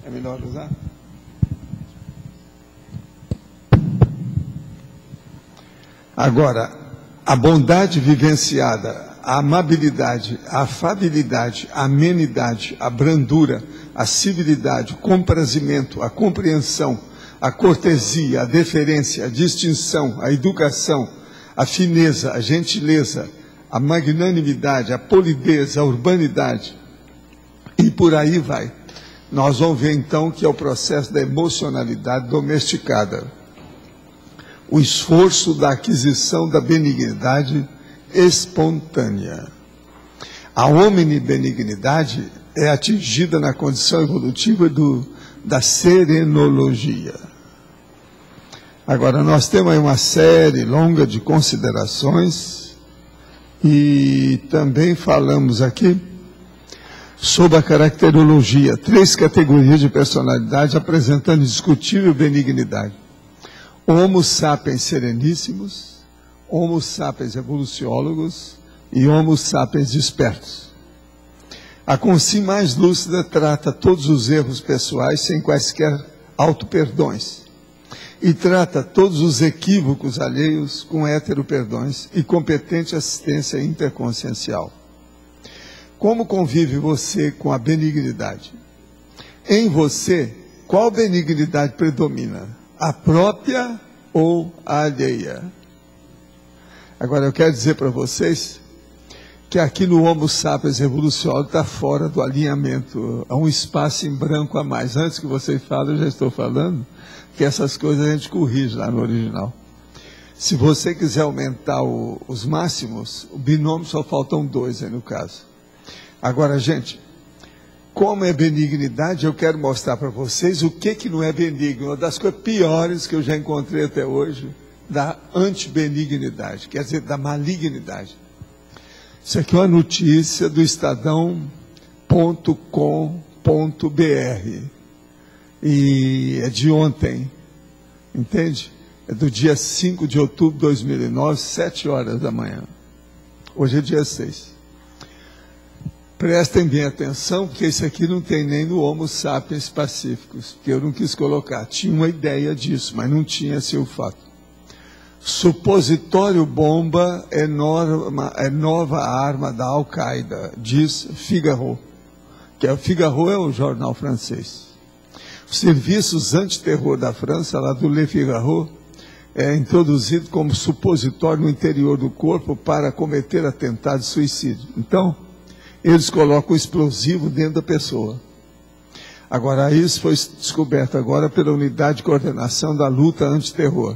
É melhor usar? Agora, a bondade vivenciada, a amabilidade, a afabilidade, a amenidade, a brandura, a civilidade, o comprazimento, a compreensão, a cortesia, a deferência, a distinção, a educação, a fineza, a gentileza, a magnanimidade, a polidez, a urbanidade, e por aí vai. Nós vamos ver então que é o processo da emocionalidade domesticada. O esforço da aquisição da benignidade espontânea. A hominibenignidade é atingida na condição evolutiva da serenologia. Agora, nós temos aí uma série longa de considerações e também falamos aqui sobre a caracterologia, 3 categorias de personalidade apresentando indiscutível benignidade. Homo sapiens sereníssimos, Homo sapiens evoluciólogos e Homo sapiens despertos. A consciência mais lúcida trata todos os erros pessoais sem quaisquer auto-perdões e trata todos os equívocos alheios com hétero-perdões e competente assistência interconsciencial. Como convive você com a benignidade? Em você, qual benignidade predomina? A própria ou a alheia? Agora, eu quero dizer para vocês que aqui no Homo sapiens evolucionário está fora do alinhamento. Há um espaço em branco a mais. Antes que vocês falem, eu já estou falando, que essas coisas a gente corrige lá no original. Se você quiser aumentar os máximos, o binômio só faltam 2 aí no caso. Agora, gente, como é benignidade, eu quero mostrar para vocês o que não é benigno. Uma das coisas piores que eu já encontrei até hoje, da antibenignidade, quer dizer, da malignidade. Isso aqui é uma notícia do estadão.com.br e é de ontem, entende? É do dia 5 de outubro de 2009, 7 horas da manhã. Hoje é dia 6. Prestem bem atenção, porque isso aqui não tem nem no Homo sapiens pacíficos, porque eu não quis colocar. Tinha uma ideia disso, mas não tinha esse o fato. Supositório bomba é nova arma da Al-Qaeda, diz Figaro. Que Figaro é o jornal francês. Os serviços antiterror da França, lá do Le Figaro, é introduzido como supositório no interior do corpo para cometer atentado de suicídio. Então, eles colocam o explosivo dentro da pessoa. Agora, isso foi descoberto agora pela Unidade de Coordenação da Luta Antiterror.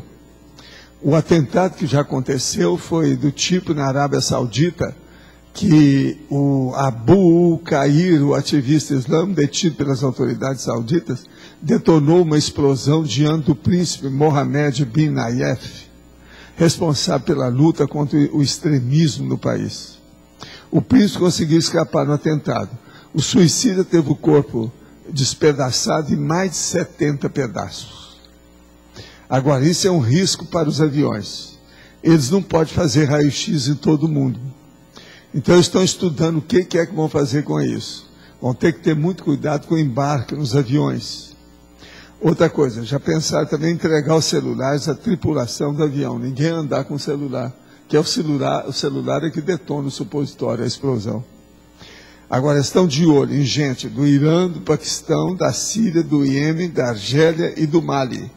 O atentado que já aconteceu foi do tipo na Arábia Saudita, que o Abu Qair, o ativista islâmico, detido pelas autoridades sauditas, detonou uma explosão diante do príncipe Mohammed bin Nayef, responsável pela luta contra o extremismo no país. O príncipe conseguiu escapar no atentado. O suicida teve o corpo despedaçado em mais de 70 pedaços. Agora, isso é um risco para os aviões. Eles não podem fazer raio-x em todo mundo. Então, eles estão estudando o que é que vão fazer com isso. Vão ter que ter muito cuidado com o embarque nos aviões. Outra coisa, já pensaram também em entregar os celulares à tripulação do avião. Ninguém andar com o celular. Que é o celular é que detona o supositório, a explosão. Agora, estão de olho em gente do Irã, do Paquistão, da Síria, do Iêmen, da Argélia e do Mali.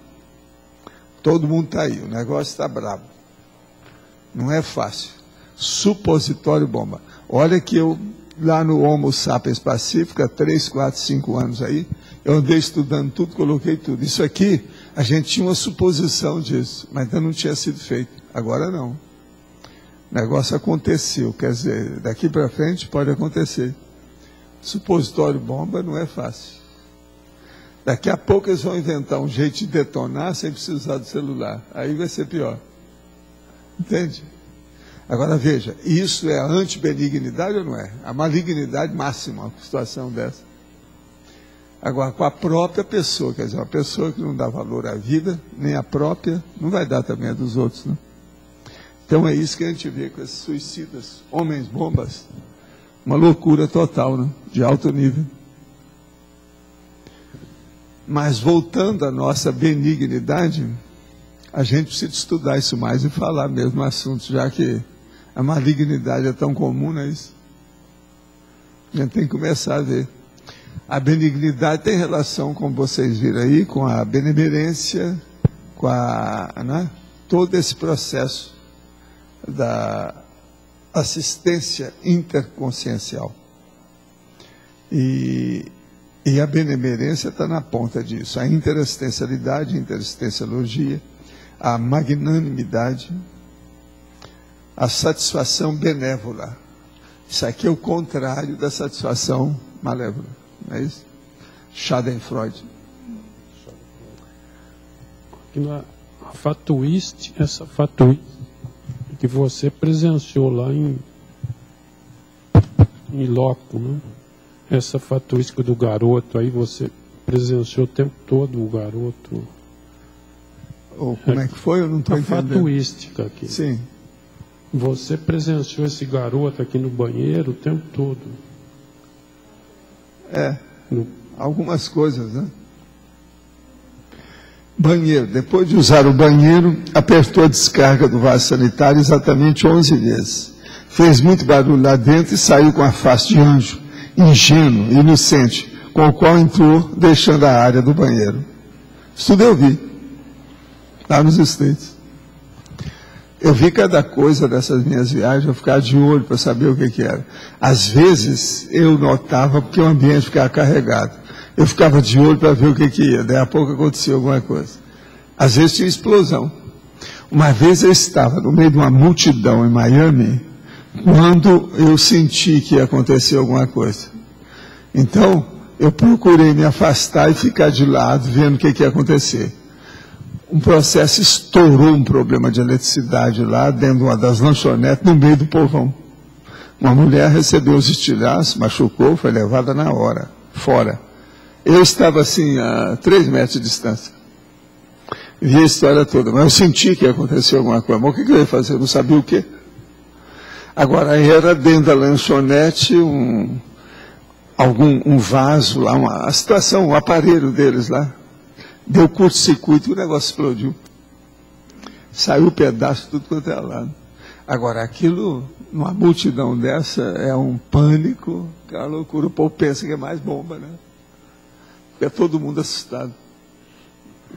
Todo mundo está aí, o negócio está brabo. Não é fácil. Supositório bomba. Olha que eu, lá no Homo sapiens pacífico, há 3, 4, 5 anos aí, eu andei estudando tudo, coloquei tudo. Isso aqui, a gente tinha uma suposição disso, mas ainda não tinha sido feito. Agora não. O negócio aconteceu, quer dizer, daqui para frente pode acontecer. Supositório bomba não é fácil. Daqui a pouco eles vão inventar um jeito de detonar sem precisar do celular. Aí vai ser pior. Entende? Agora veja, isso é a antibenignidade ou não é? A malignidade máxima, uma situação dessa. Agora, com a própria pessoa, quer dizer, uma pessoa que não dá valor à vida, nem a própria, não vai dar também a dos outros, né? Então é isso que a gente vê com esses suicidas, homens-bombas, uma loucura total, né? De alto nível. Mas voltando à nossa benignidade, a gente precisa estudar isso mais e falar mesmo assunto, já que a malignidade é tão comum, não é isso? A gente tem que começar a ver. A benignidade tem relação, como vocês viram aí, com a benemerência, com né, todo esse processo da assistência interconsciencial. E a benemerência está na ponta disso. A interassistencialidade, a interassistenciologia, a magnanimidade, a satisfação benévola. Isso aqui é o contrário da satisfação malévola. Não é isso? Schadenfreude. Essa fatuística que você presenciou lá em loco, né? Essa fatuística do garoto, aí você presenciou o tempo todo o garoto. Ou como é que foi? Eu não estou entendendo. A fatuística aqui. Sim. Você presenciou esse garoto aqui no banheiro o tempo todo. Algumas coisas, né? Banheiro. Depois de usar o banheiro, apertou a descarga do vaso sanitário exatamente 11 vezes. Fez muito barulho lá dentro e saiu com a face de anjo, ingênuo, inocente, com o qual entrou, deixando a área do banheiro. Isso tudo eu vi, lá nos States. Eu vi cada coisa dessas minhas viagens, eu ficava de olho para saber o que era. Às vezes, eu notava porque o ambiente ficava carregado. Eu ficava de olho para ver o que ia. Daí a pouco acontecia alguma coisa. Às vezes tinha explosão. Uma vez eu estava no meio de uma multidão em Miami, quando eu senti que ia acontecer alguma coisa. Então, eu procurei me afastar e ficar de lado, vendo o que ia acontecer. Um processo estourou um problema de eletricidade lá, dentro de uma das lanchonetes, no meio do povão. Uma mulher recebeu os estilhaços, machucou, foi levada na hora, fora. Eu estava assim, a 3 metros de distância. Vi a história toda, mas eu senti que ia acontecer alguma coisa. Mas o que eu ia fazer? Eu não sabia o quê. Agora, era dentro da lanchonete um vaso lá, a situação, o aparelho deles lá. Deu curto-circuito e o negócio explodiu. Saiu pedaço, tudo quanto é lado. Agora, aquilo, numa multidão dessa, é um pânico, que é uma loucura. O povo pensa que é mais bomba, né? É todo mundo assustado.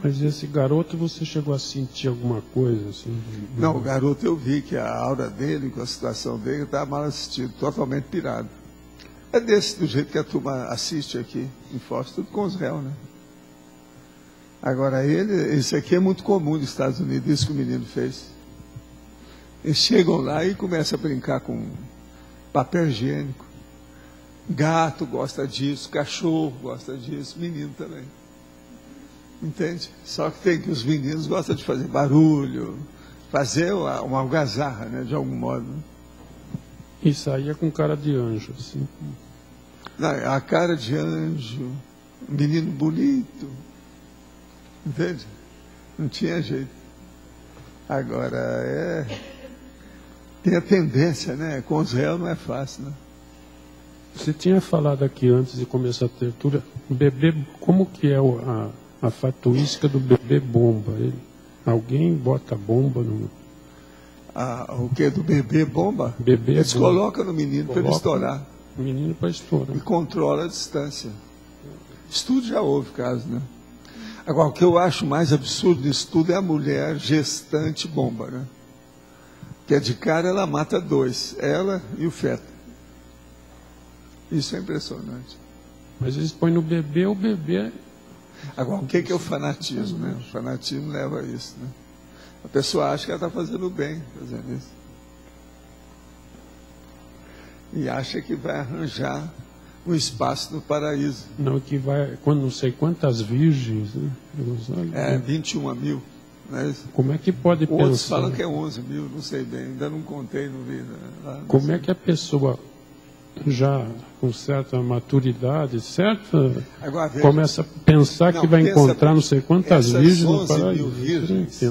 Mas esse garoto, você chegou a sentir alguma coisa? Assim? Não, o garoto eu vi que a aura dele, com a situação dele, estava mal assistido, totalmente pirado. É desse, do jeito que a turma assiste aqui em Foz, tudo com os réus, né? Agora, isso aqui é muito comum nos Estados Unidos, isso que o menino fez. Eles chegam lá e começam a brincar com papel higiênico. Gato gosta disso, cachorro gosta disso, menino também. Entende? Só que tem que os meninos gostam de fazer barulho, fazer uma algazarra, né, de algum modo. Isso aí é com cara de anjo, assim. Não, a cara de anjo, menino bonito. Entende? Não tinha jeito. Agora, tem a tendência, né? Com os réus não é fácil, né? Você tinha falado aqui antes de começar a tertúlia, bebê, como que é a fatuística do bebê bomba? Alguém bota bomba no... O que? Do bebê bomba? Bebê Eles bomba. colocam no menino para ele estourar. O menino para estourar. E controla a distância. Estudo já houve caso, né? Agora, o que eu acho mais absurdo disso tudo é a mulher gestante bomba, né? Que é de cara, ela mata 2, ela e o feto. Isso é impressionante. Mas eles põem no bebê, o bebê... Agora, o que é o fanatismo, né? O fanatismo leva a isso, né? A pessoa acha que ela está fazendo bem fazendo isso. E acha que vai arranjar um espaço no paraíso. Não, que vai, quando não sei quantas virgens, né? 21 mil. Né? Como é que pode pensar? Outros falam que é 11 mil, não sei bem, ainda não contei, não vi. Né? Como é que a pessoa, já com certa maturidade, Agora, veja, começa a pensar que vai encontrar não sei quantas virgens no paraíso? 11 mil virgens,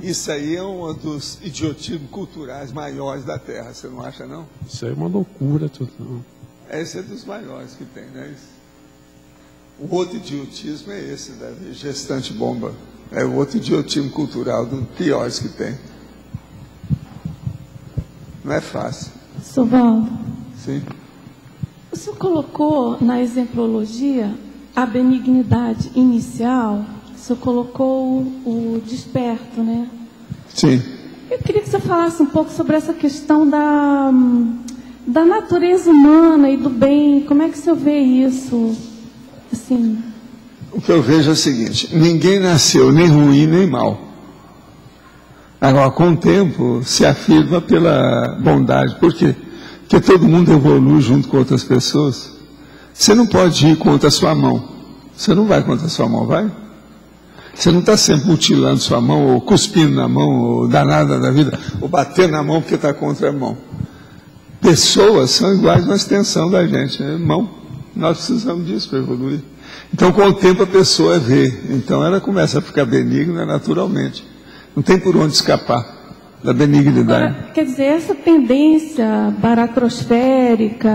isso aí é um dos idiotismos culturais maiores da Terra, você não acha, não? Isso aí é uma loucura total. Esse é dos maiores que tem, né? O outro idiotismo é esse, da gestante bomba. É o outro idiotismo cultural, dos piores que tem. Não é fácil. Sovaldo, Sim. o senhor colocou na exemplologia a benignidade inicial, o senhor colocou o desperto, né? Sim. Eu queria que você falasse um pouco sobre essa questão da natureza humana e do bem. Como é que o senhor vê isso? Assim... O que eu vejo é o seguinte: ninguém nasceu nem ruim nem mal. Agora, com o tempo, se afirma pela bondade. Por quê? Porque todo mundo evolui junto com outras pessoas. Você não pode ir contra a sua mão. Você não vai contra a sua mão, vai? Você não está sempre mutilando sua mão, ou cuspindo na mão, ou danada da vida, ou batendo na mão porque está contra a mão. Pessoas são iguais na extensão da gente, é mão. Nós precisamos disso para evoluir. Então, com o tempo, a pessoa vê. Então, ela começa a ficar benigna naturalmente. Não tem por onde escapar da benignidade. Agora, quer dizer, essa tendência baratrosférica,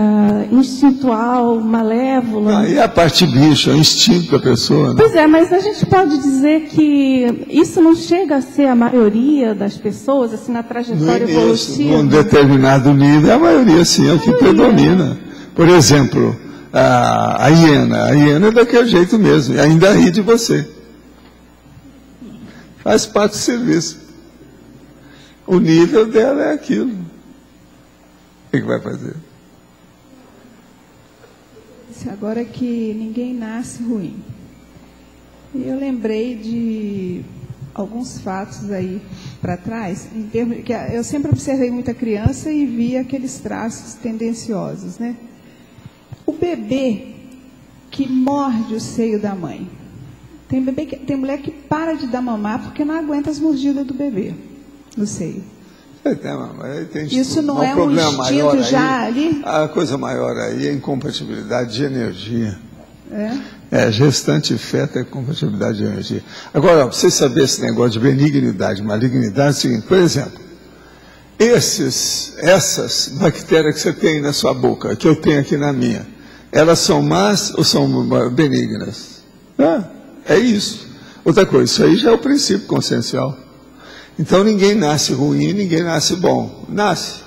instintual, malévola... Aí a parte bicha, é o instinto da pessoa. Né? Pois é, mas a gente pode dizer que isso não chega a ser a maioria das pessoas, assim, na trajetória evolutiva? Num determinado nível, a maioria sim, é o que predomina. Por exemplo, a hiena é daquele jeito mesmo, e ainda ri de você. Faz parte do serviço. O nível dela é aquilo. O que vai fazer? Agora que ninguém nasce ruim. E eu lembrei de alguns fatos aí para trás, em termos que eu sempre observei muita criança e via aqueles traços tendenciosos, né? O bebê que morde o seio da mãe. Tem mulher que para de dar mamar porque não aguenta as mordidas do bebê no seio. Isso não é um instinto já ali? A coisa maior aí é incompatibilidade de energia. Gestante e feto é compatibilidade de energia. Agora, para você saber esse negócio de benignidade, malignidade, é o seguinte: por exemplo, essas bactérias que você tem na sua boca, que eu tenho aqui na minha, elas são más ou são benignas? É isso. Outra coisa, isso aí já é o princípio consciencial. Então ninguém nasce ruim, ninguém nasce bom. Nasce.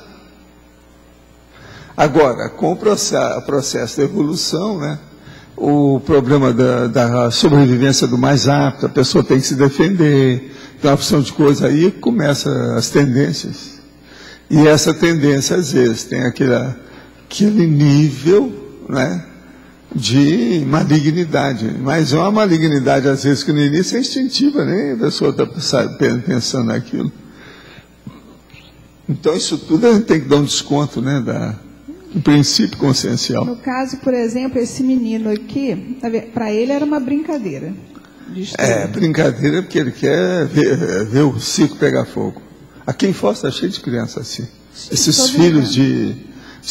Agora, com o processo da evolução, né, o problema da sobrevivência do mais apto, a pessoa tem que se defender, tem uma opção de coisa aí, começa as tendências. E essa tendência, às vezes, tem aquele nível, né, de malignidade, mas é uma malignidade às vezes que no início é instintiva, nem a pessoa está pensando naquilo. Então isso tudo a gente tem que dar um desconto, né, do princípio consciencial. No caso, por exemplo, esse menino aqui, para ele era uma brincadeira. Brincadeira porque ele quer ver o circo pegar fogo. Aqui em Foz está cheio de crianças assim. Esses filhos de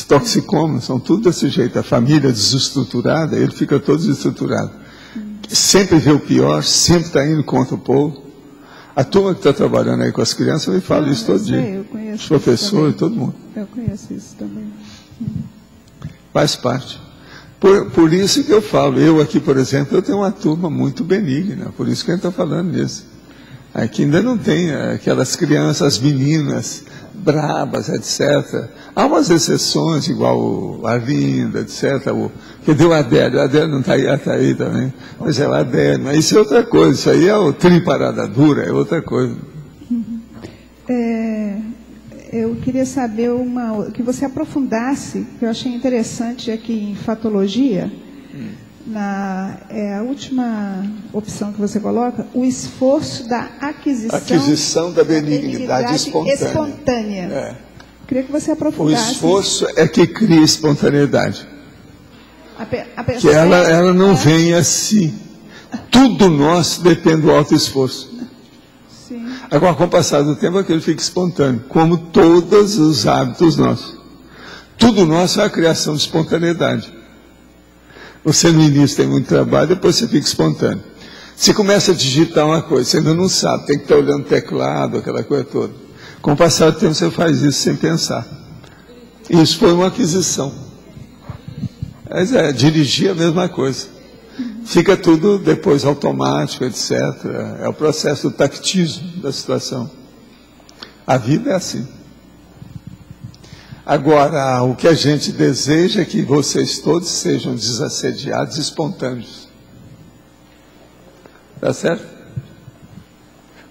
toxicômanos são tudo desse jeito. A família desestruturada, ele fica todo desestruturado. Sempre vê o pior, sempre está indo contra o povo. A turma que está trabalhando aí com as crianças me fala isso todo dia. Os professores, todo mundo. Eu conheço isso também. Faz parte. Por isso que eu falo, eu aqui, por exemplo, eu tenho uma turma muito benigna, por isso que a gente está falando nisso. Aqui ainda não tem aquelas crianças, as meninas brabas, etc. Há umas exceções, igual a Arlinda, etc. Cadê o Adélio? O Adélio não está aí, está aí também. Mas é o Adélio. Mas isso é outra coisa. Isso aí é o triparada dura, é outra coisa. Eu queria saber que você aprofundasse, que eu achei interessante aqui em fatologia, a última opção que você coloca, o esforço da aquisição da benignidade espontânea. Queria que você aprofundasse. O esforço é que cria espontaneidade. A pessoa que ela não vem assim. Tudo nosso depende do alto esforço. Sim. Agora, com o passar do tempo, aquilo fica espontâneo, como todos os hábitos nossos. Tudo nosso é a criação de espontaneidade. Você no início tem muito trabalho, depois você fica espontâneo. Você começa a digitar uma coisa, você ainda não sabe, tem que estar olhando o teclado, aquela coisa toda. Com o passar do tempo você faz isso sem pensar. Isso foi uma aquisição. Mas dirigir a mesma coisa. Fica tudo depois automático, etc. É o processo do tactismo da situação. A vida é assim. Agora, o que a gente deseja é que vocês todos sejam desassediados e espontâneos. Tá certo?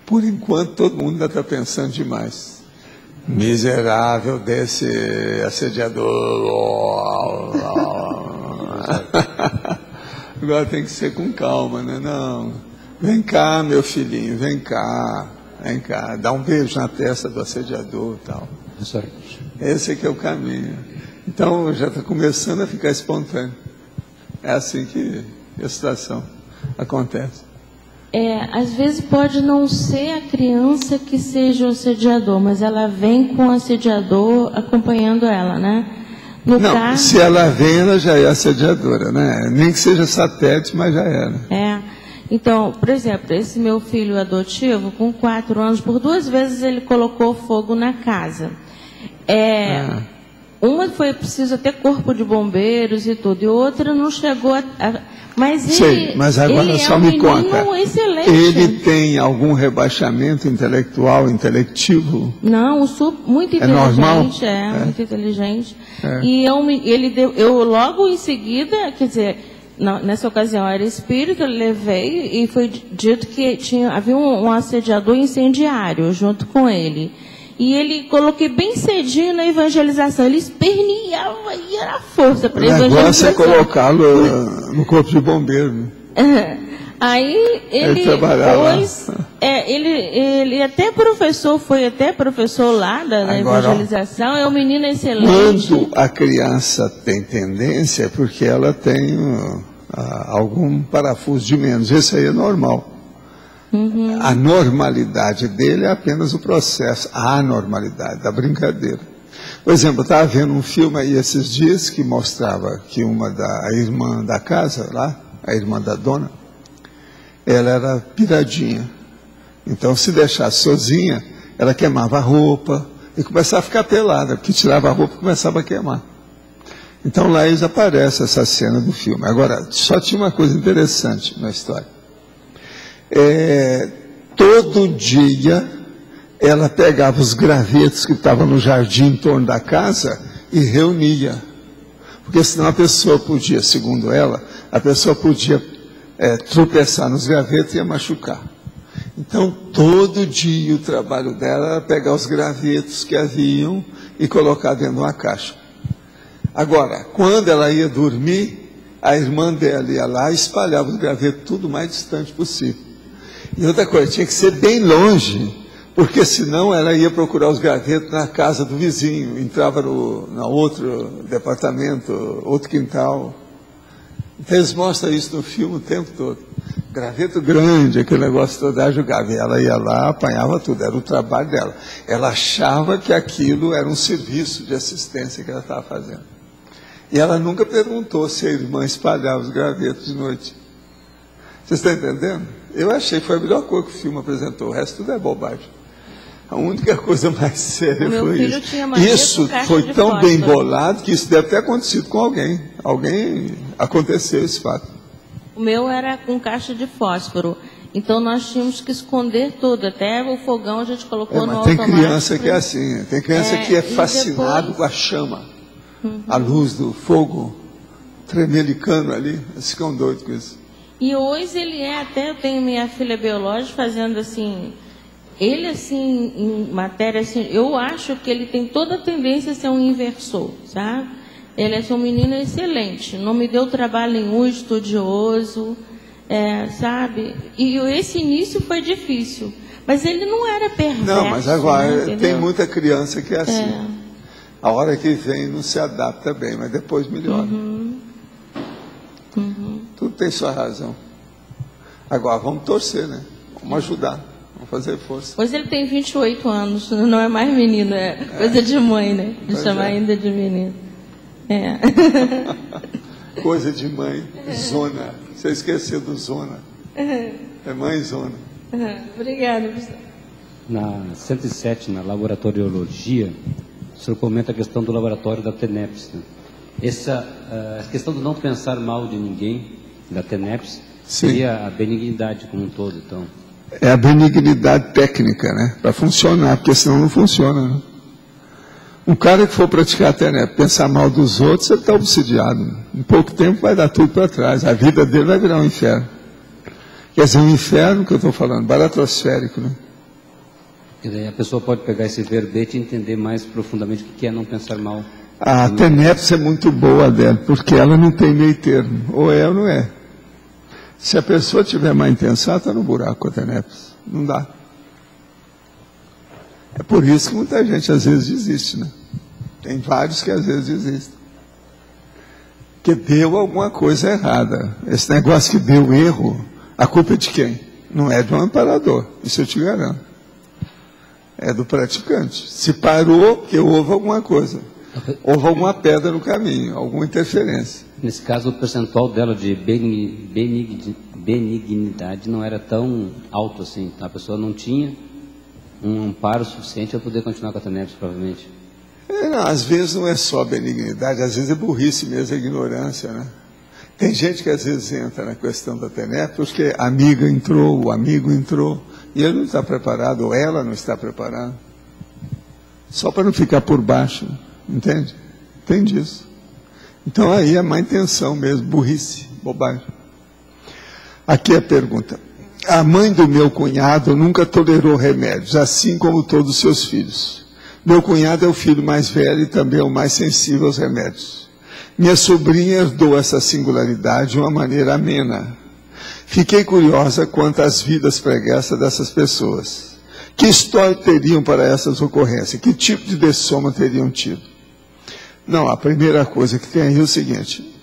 Por enquanto, todo mundo ainda está pensando demais. Miserável desse assediador. Agora tem que ser com calma, né? Não. Vem cá, meu filhinho, vem cá. Vem cá. Dá um beijo na testa do assediador e tal. Esse aqui é o caminho. Então, já está começando a ficar espontâneo. É assim que a situação acontece. Às vezes pode não ser a criança que seja o assediador, mas ela vem com o assediador acompanhando ela, né? No não, caso, se ela vem, ela já é assediadora, né? Nem que seja satélite, mas já era. Então, por exemplo, esse meu filho adotivo, com 4 anos, por 2 vezes ele colocou fogo na casa. Uma foi preciso ter corpo de bombeiros e tudo, e outra não chegou a... Mas sei, mas agora só me conta. Excelente. Ele tem algum rebaixamento intelectual, intelectivo? Não, muito inteligente. É normal? Muito inteligente. E eu logo em seguida, quer dizer, nessa ocasião era espírito, eu levei e foi dito que havia um assediador incendiário junto com ele. E ele coloquei bem cedinho na evangelização. Ele esperneava e era força para evangelização. O negócio é colocá-lo no corpo de bombeiro. Aí ele depois, ele até professor, foi até professor lá da evangelização, é um menino excelente. Quando a criança tem tendência, é porque ela tem algum parafuso de menos. Isso aí é normal. A normalidade dele é apenas o processo, a anormalidade da brincadeira. Por exemplo, eu estava vendo um filme aí esses dias que mostrava que a irmã da casa lá, a irmã da dona, ela era piradinha. Então, se deixasse sozinha, ela queimava a roupa e começava a ficar pelada, porque tirava a roupa e começava a queimar. Então, lá eles aparece essa cena do filme. Agora, só tinha uma coisa interessante na história. Todo dia ela pegava os gravetos que estavam no jardim em torno da casa e reunia. Porque senão a pessoa podia, segundo ela, a pessoa podia tropeçar nos gravetos e ia machucar. Então, todo dia o trabalho dela era pegar os gravetos que haviam e colocar dentro de uma caixa. Agora, quando ela ia dormir, a irmã dela ia lá e espalhava os gravetos tudo o mais distante possível. E outra coisa, tinha que ser bem longe, porque senão ela ia procurar os gravetos na casa do vizinho, entrava no outro departamento, outro quintal. Então eles mostram isso no filme o tempo todo. Graveto grande, aquele negócio todo, ela jogava. E ela ia lá, apanhava tudo, era o trabalho dela. Ela achava que aquilo era um serviço de assistência que ela estava fazendo. E ela nunca perguntou se a irmã espalhava os gravetos de noite. Vocês estão entendendo? Eu achei que foi a melhor coisa que o filme apresentou. O resto tudo é bobagem. A única coisa mais séria foi isso. Isso foi tão bem bolado que isso deve ter acontecido com alguém. Aconteceu esse fato. O meu era com caixa de fósforo. Então nós tínhamos que esconder tudo. Até o fogão a gente colocou no automático. Tem criança que é assim. Tem criança que é fascinado com a chama. A luz do fogo tremelicando ali. Eles ficam doidos com isso. E hoje ele até, eu tenho minha filha biológica fazendo assim, ele assim, em matéria assim, eu acho que ele tem toda a tendência a ser um inversor, sabe? Ele é um menino excelente, não me deu trabalho nenhum, estudioso, sabe? E esse início foi difícil, mas ele não era perverso. Não, mas agora né, tem muita criança que é assim. A hora que vem não se adapta bem, mas depois melhora. Tudo tem sua razão. Agora, vamos torcer, né? Vamos ajudar, vamos fazer força. Pois ele tem 28 anos, não é mais menino, é coisa de mãe, né? De chamar ainda de menino. Coisa de mãe, zona. Você esqueceu do zona. É mãe zona. Obrigada, professor. Na 107, na laboratoriologia, o senhor comenta a questão do laboratório da TENEPS. Essa questão do não pensar mal de ninguém da TENEPS, Sim. seria a benignidade como um todo, então. É a benignidade técnica, né? Para funcionar, porque senão não funciona, né? Um cara que for praticar a TENEPS, pensar mal dos outros, ele está obsidiado. Em pouco tempo vai dar tudo para trás. A vida dele vai virar um inferno. Quer dizer, um inferno que eu estou falando, baratrosférico, né? E daí a pessoa pode pegar esse verbete e entender mais profundamente o que é não pensar mal. A TENEPS é muito boa dela, porque ela não tem meio termo. Ou é ou não é. Se a pessoa tiver má intenção, está no buraco com a TENEPS. Não dá. É por isso que muita gente às vezes desiste, né? Tem vários que às vezes desistem. Porque deu alguma coisa errada. Esse negócio que deu erro, a culpa é de quem? Não é do amparador, isso eu te garanto. É do praticante. Se parou, porque houve alguma coisa. Houve alguma pedra no caminho, alguma interferência. Nesse caso, o percentual dela de benignidade não era tão alto assim. A pessoa não tinha um amparo suficiente para poder continuar com a TENEPS, provavelmente. Não, às vezes não é só benignidade, às vezes é burrice mesmo, é ignorância, né? Tem gente que às vezes entra na questão da TENEPS porque a amiga entrou, o amigo entrou, e ele não está preparado, ou ela não está preparada. Só para não ficar por baixo, entende? Tem disso. Então aí é má intenção mesmo, burrice, bobagem. Aqui a pergunta. A mãe do meu cunhado nunca tolerou remédios, assim como todos os seus filhos. Meu cunhado é o filho mais velho e também o mais sensível aos remédios. Minha sobrinha herdou essa singularidade de uma maneira amena. Fiquei curiosa quanto às vidas preguiçosas dessas pessoas. Que história teriam para essas ocorrências? Que tipo de dessoma teriam tido? Não, a primeira coisa que tem aí é o seguinte.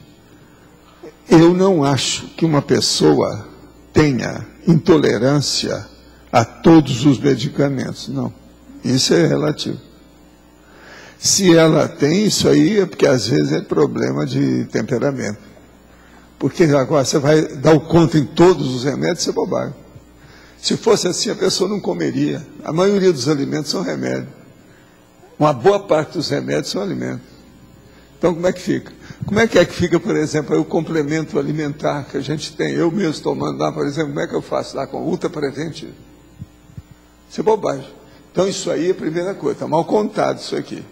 Eu não acho que uma pessoa tenha intolerância a todos os medicamentos. Não, isso é relativo. Se ela tem isso aí, é porque às vezes é problema de temperamento. Porque agora você vai dar o conta em todos os remédios, isso é bobagem. Se fosse assim, a pessoa não comeria. A maioria dos alimentos são remédios. Uma boa parte dos remédios são alimentos. Então, como é que fica? Como é que fica, por exemplo, o complemento alimentar que a gente tem? Eu mesmo tomando lá, por exemplo, como é que eu faço lá com Ultra Prevent? Isso é bobagem. Então, isso aí é a primeira coisa. Está mal contado isso aqui.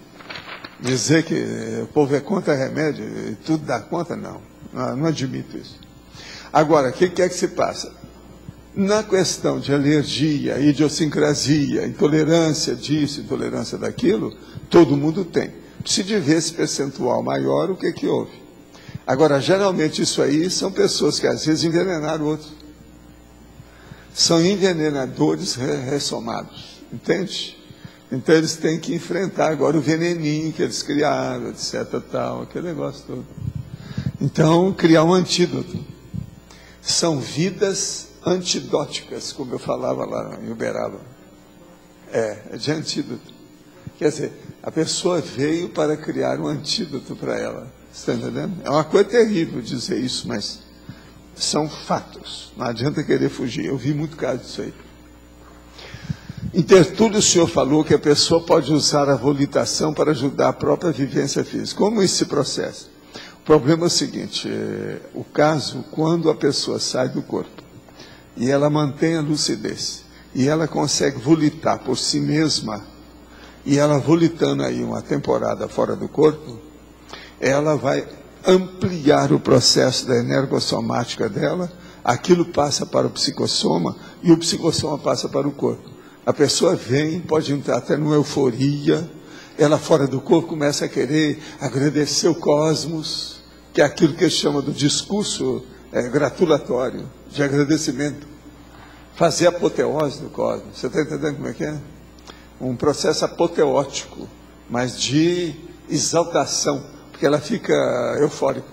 Dizer que o povo é contra remédio e tudo dá conta, não. Não admito isso. Agora, o que é que se passa? Na questão de alergia, idiosincrasia, intolerância disso, intolerância daquilo, todo mundo tem. Se de ver esse percentual maior, o que houve? Agora, geralmente isso aí são pessoas que às vezes envenenaram outros. São envenenadores ressomados, entende? Então eles têm que enfrentar agora o veneninho que eles criaram, etc, tal, aquele negócio todo. Então, criar um antídoto. São vidas antidóticas, como eu falava lá em Uberaba. É de antídoto. Quer dizer, a pessoa veio para criar um antídoto para ela. Você está entendendo? É uma coisa terrível dizer isso, mas são fatos. Não adianta querer fugir. Eu vi muito caso disso aí. Em Tertúlio, o senhor falou que a pessoa pode usar a volitação para ajudar a própria vivência física. Como isso se processa? O problema é o seguinte, o caso, quando a pessoa sai do corpo e ela mantém a lucidez e ela consegue volitar por si mesma, e ela volitando aí uma temporada fora do corpo, ela vai ampliar o processo da energossomática dela, aquilo passa para o psicossoma e o psicossoma passa para o corpo. A pessoa vem, pode entrar até numa euforia, ela fora do corpo começa a querer agradecer o cosmos, que é aquilo que eles chamam do discurso gratulatório, de agradecimento. Fazer a apoteose do cosmos. Você está entendendo como é que é? Um processo apoteótico, mas de exaltação, porque ela fica eufórica.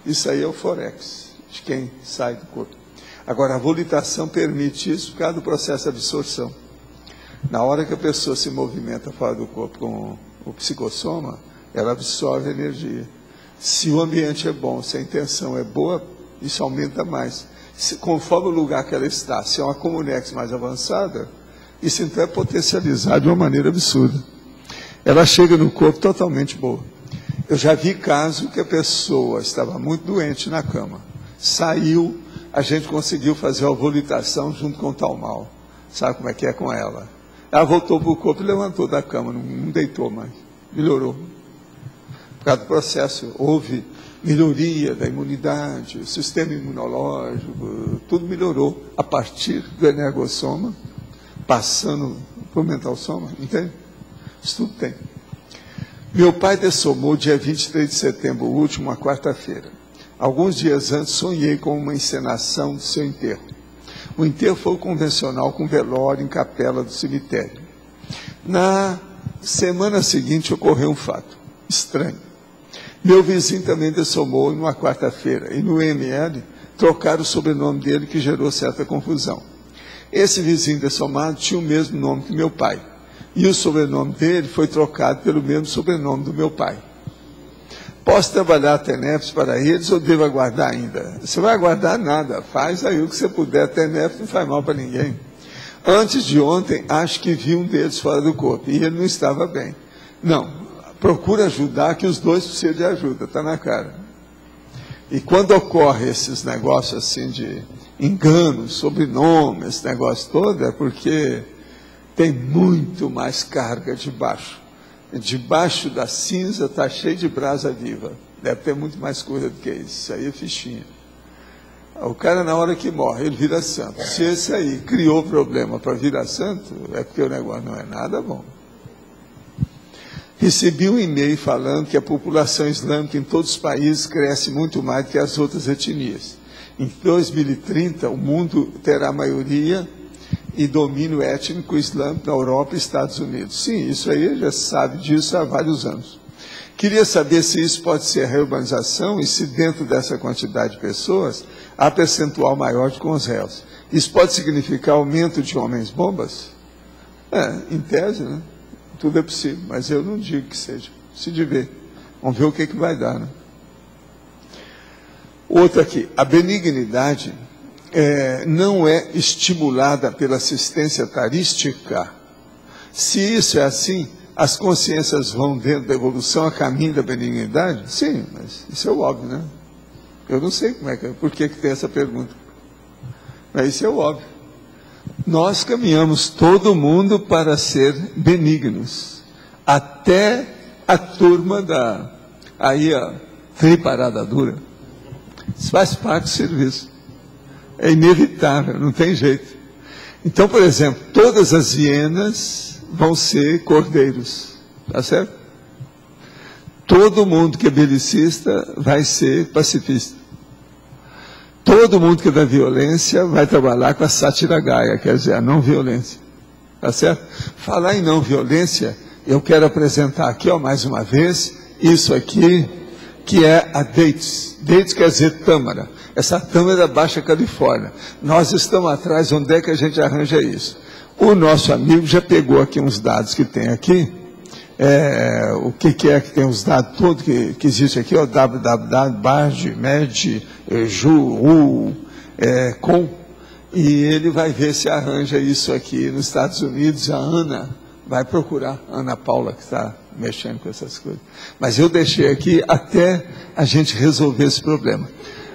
Isso aí é o forex, de quem sai do corpo. Agora, a volitação permite isso por causa do processo de absorção. Na hora que a pessoa se movimenta fora do corpo com o psicossoma, ela absorve energia. Se o ambiente é bom, se a intenção é boa, isso aumenta mais. Conforme o lugar que ela está, se é uma comunex mais avançada, isso então é potencializado de uma maneira absurda. Ela chega no corpo totalmente boa. Eu já vi caso que a pessoa estava muito doente na cama. Saiu, a gente conseguiu fazer a volitação junto com o Talmal. Sabe como é que é com ela? Ela voltou para o corpo e levantou da cama, não deitou mais. Melhorou. Por causa do processo, houve melhoria da imunidade, o sistema imunológico, tudo melhorou a partir do energossoma, passando para o mental soma, entende? Isso tudo tem. Meu pai dessomou dia 23 de setembro último, uma quarta-feira. Alguns dias antes sonhei com uma encenação do seu enterro. O enterro foi o convencional com velório em capela do cemitério. Na semana seguinte ocorreu um fato estranho. Meu vizinho também dessomou numa quarta-feira e no ML trocaram o sobrenome dele, que gerou certa confusão. Esse vizinho dessomado tinha o mesmo nome que meu pai. E o sobrenome dele foi trocado pelo mesmo sobrenome do meu pai. Posso trabalhar a TENEPS para eles ou devo aguardar ainda? Você vai aguardar nada, faz aí o que você puder. A TENEPS não faz mal para ninguém. Antes de ontem, acho que vi um deles fora do corpo e ele não estava bem. Não, procura ajudar, que os dois precisam de ajuda, está na cara. E quando ocorre esses negócios assim de engano, sobrenome, esse negócio todo, é porque tem muito mais carga debaixo. Debaixo da cinza está cheio de brasa viva. Deve ter muito mais coisa do que isso. Isso aí é fichinha. O cara, na hora que morre, ele vira santo. Se esse aí criou problema para virar santo, é porque o negócio não é nada bom. Recebi um e-mail falando que a população islâmica em todos os países cresce muito mais do que as outras etnias. Em 2030, o mundo terá maioria e domínio étnico islâmico na Europa e Estados Unidos. Sim, isso aí já se sabe disso há vários anos. Queria saber se isso pode ser a reurbanização e se dentro dessa quantidade de pessoas há percentual maior de com os réus. Isso pode significar aumento de homens-bombas? Em tese, né? Tudo é possível, mas eu não digo que seja. Se de ver. Vamos ver o que vai dar, né? Outra aqui, a benignidade não é estimulada pela assistência tarística. Se isso é assim, as consciências vão dentro da evolução a caminho da benignidade? Sim, mas isso é o óbvio, né? Eu não sei por que tem essa pergunta. Mas isso é o óbvio. Nós caminhamos todo mundo para ser benignos. Até a turma a triparada dura. Isso faz parte do serviço. É inevitável, não tem jeito. Então, por exemplo, todas as hienas vão ser cordeiros, tá certo? Todo mundo que é belicista vai ser pacifista. Todo mundo que é da violência vai trabalhar com a sátira gaia, quer dizer, a não violência, tá certo? Falar em não violência, eu quero apresentar aqui, mais uma vez, isso aqui, que é a DATES. DATES quer dizer Tâmara. Essa Tâmara é da Baixa Califórnia. Nós estamos atrás, onde é que a gente arranja isso? O nosso amigo já pegou aqui uns dados que tem aqui. O que é que tem os dados todos que existe aqui? www.med.ju.com. E ele vai ver se arranja isso aqui nos Estados Unidos. A Ana vai procurar, Ana Paula, que está mexendo com essas coisas. Mas eu deixei aqui até a gente resolver esse problema.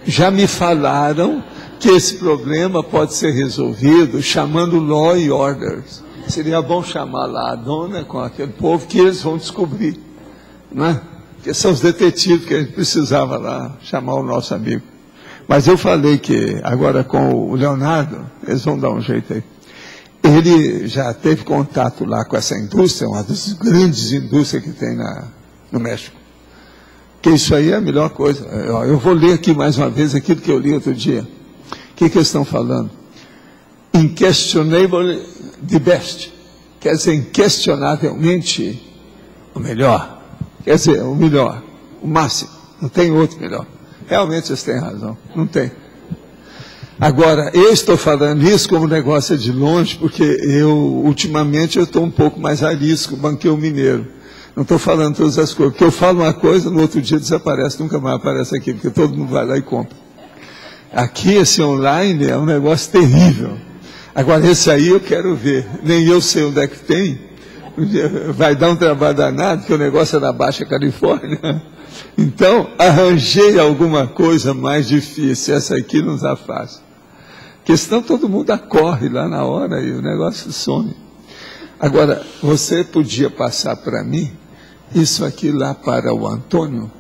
Já me falaram que esse problema pode ser resolvido chamando law e orders. Seria bom chamar lá a dona com aquele povo que eles vão descobrir, né? Que são os detetives que a gente precisava lá chamar o nosso amigo. Mas eu falei que agora com o Leonardo, eles vão dar um jeito aí. Ele já teve contato lá com essa indústria, uma das grandes indústrias que tem no México. Que isso aí é a melhor coisa. Eu vou ler aqui mais uma vez aquilo que eu li outro dia. O que eles estão falando? Inquestionably the best. Quer dizer, inquestionavelmente o melhor. Quer dizer, o melhor, o máximo. Não tem outro melhor. Realmente vocês têm razão. Não tem. Agora, eu estou falando isso como negócio de longe, porque ultimamente, eu estou um pouco mais arisco, banqueiro mineiro. Não estou falando todas as coisas, porque eu falo uma coisa, no outro dia desaparece, nunca mais aparece aqui, porque todo mundo vai lá e compra. Aqui, esse online é um negócio terrível. Agora, esse aí eu quero ver. Nem eu sei onde é que tem, vai dar um trabalho danado, porque o negócio é da Baixa Califórnia. Então, arranjei alguma coisa mais difícil. Essa aqui não está fácil. Porque senão todo mundo acorre lá na hora e o negócio some. Agora, você podia passar para mim isso aqui lá para o Antônio?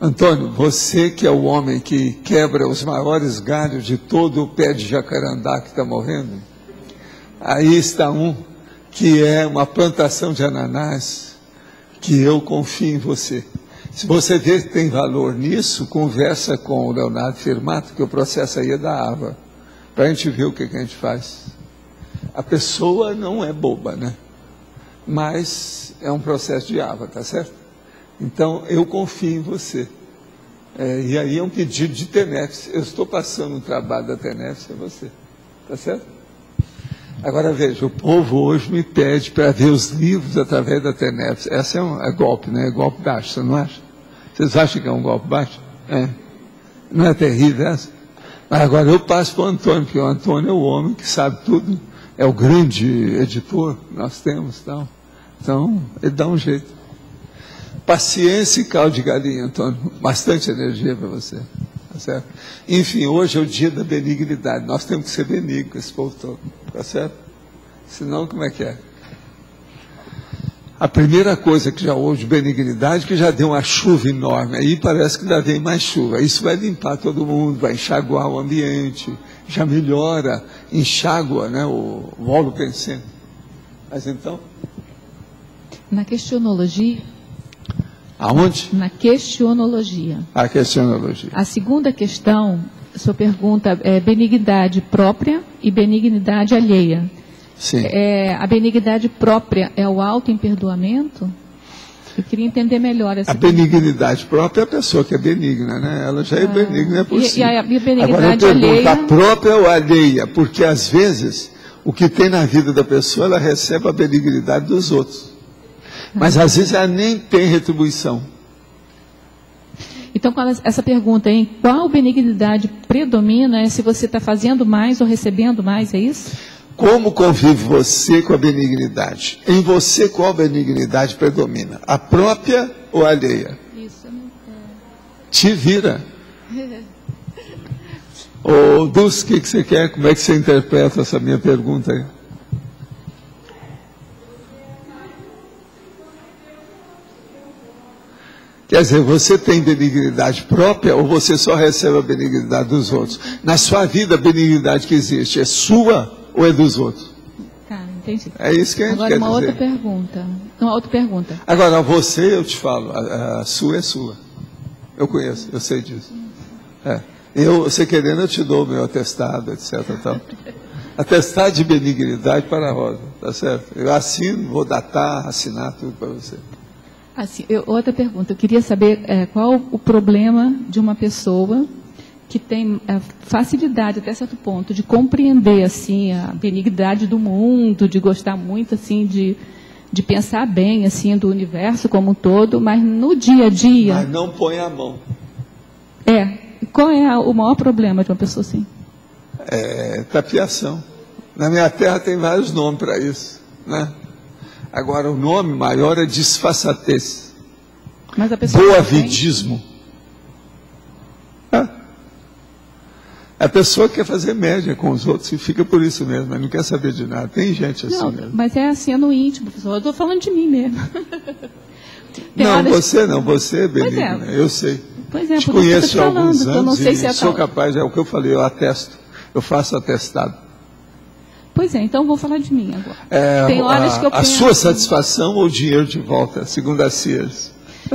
Antônio, você que é o homem que quebra os maiores galhos de todo o pé de jacarandá que está morrendo, aí está um que é uma plantação de ananás, que eu confio em você. Se você vê que tem valor nisso, conversa com o Leonardo Firmato, que o processo aí é da AVA, para a gente ver o que a gente faz. A pessoa não é boba, né? Mas é um processo de AVA, tá certo? Então, eu confio em você. E aí é um pedido de TENEPS. Eu estou passando um trabalho da TENEPS a você. Tá certo? Agora, veja, o povo hoje me pede para ver os livros através da TENEPS. Essa é golpe, né? É golpe baixo, você não acha? Vocês acham que é um golpe baixo? Não é terrível essa? Mas agora eu passo para o Antônio, porque o Antônio é o homem que sabe tudo. É o grande editor que nós temos. Então, ele dá um jeito. Paciência e caldo de galinha, Antônio. Bastante energia para você. Tá certo? Enfim, hoje é o dia da benignidade. Nós temos que ser benignos com esse povo todo. Tá certo? Senão, como é que é? A primeira coisa que já houve de benignidade, que já deu uma chuva enorme. Aí parece que ainda vem mais chuva. Isso vai limpar todo mundo, vai enxaguar o ambiente. Já melhora, enxágua, né, o óleo pensante. Mas então? Na questionologia... Aonde? Na questionologia. A questionologia. A segunda questão, a sua pergunta é benignidade própria e benignidade alheia. Sim. A benignidade própria é o autoemperdoamento? Eu queria entender melhor essa questão. A benignidade própria é a pessoa que é benigna, né? Ela já é benigna por si. E a benignidade agora eu pergunto, alheia... a própria ou alheia? Porque às vezes o que tem na vida da pessoa, ela recebe a benignidade dos outros. Mas às vezes ela nem tem retribuição. Então, essa pergunta, em qual benignidade predomina, é se você está fazendo mais ou recebendo mais, é isso? Como convive você com a benignidade? Em você, qual benignidade predomina? A própria ou a alheia? Isso, eu não quero. Te vira. Ô, Dulce, o que você quer? Como é que você interpreta essa minha pergunta aí? Quer dizer, você tem benignidade própria ou você só recebe a benignidade dos outros? Na sua vida, a benignidade que existe é sua ou é dos outros? Tá, entendi. É isso que a gente Agora, quer uma dizer. outra pergunta. Agora, você, eu te falo, a sua é sua. Eu conheço, eu sei disso. Você querendo, eu te dou o meu atestado, etc. Tal. Atestado de benignidade para a Rosa, tá certo? Eu assino, vou datar, assinar tudo para você. Assim, outra pergunta, eu queria saber qual o problema de uma pessoa que tem facilidade até certo ponto de compreender assim a benignidade do mundo, de gostar muito assim de pensar bem assim do universo como um todo, mas no dia a dia... Mas não põe a mão. Qual é o maior problema de uma pessoa assim? Tapiação. Na minha terra tem vários nomes para isso, né? Agora, o nome maior é disfarçatez. Mas a pessoa boavidismo. A pessoa quer fazer média com os outros e fica por isso mesmo, mas não quer saber de nada. Tem gente assim não, mesmo. Mas é assim, no íntimo, professor. Eu estou falando de mim mesmo. Você é benigna, eu sei. Pois é, te conheço há alguns anos não sei se é sou capaz, é o que eu falei, eu atesto. Eu faço atestado. Pois é, então vou falar de mim agora. Tem horas que eu penso... A sua satisfação ou o dinheiro de volta, segundo a Sears?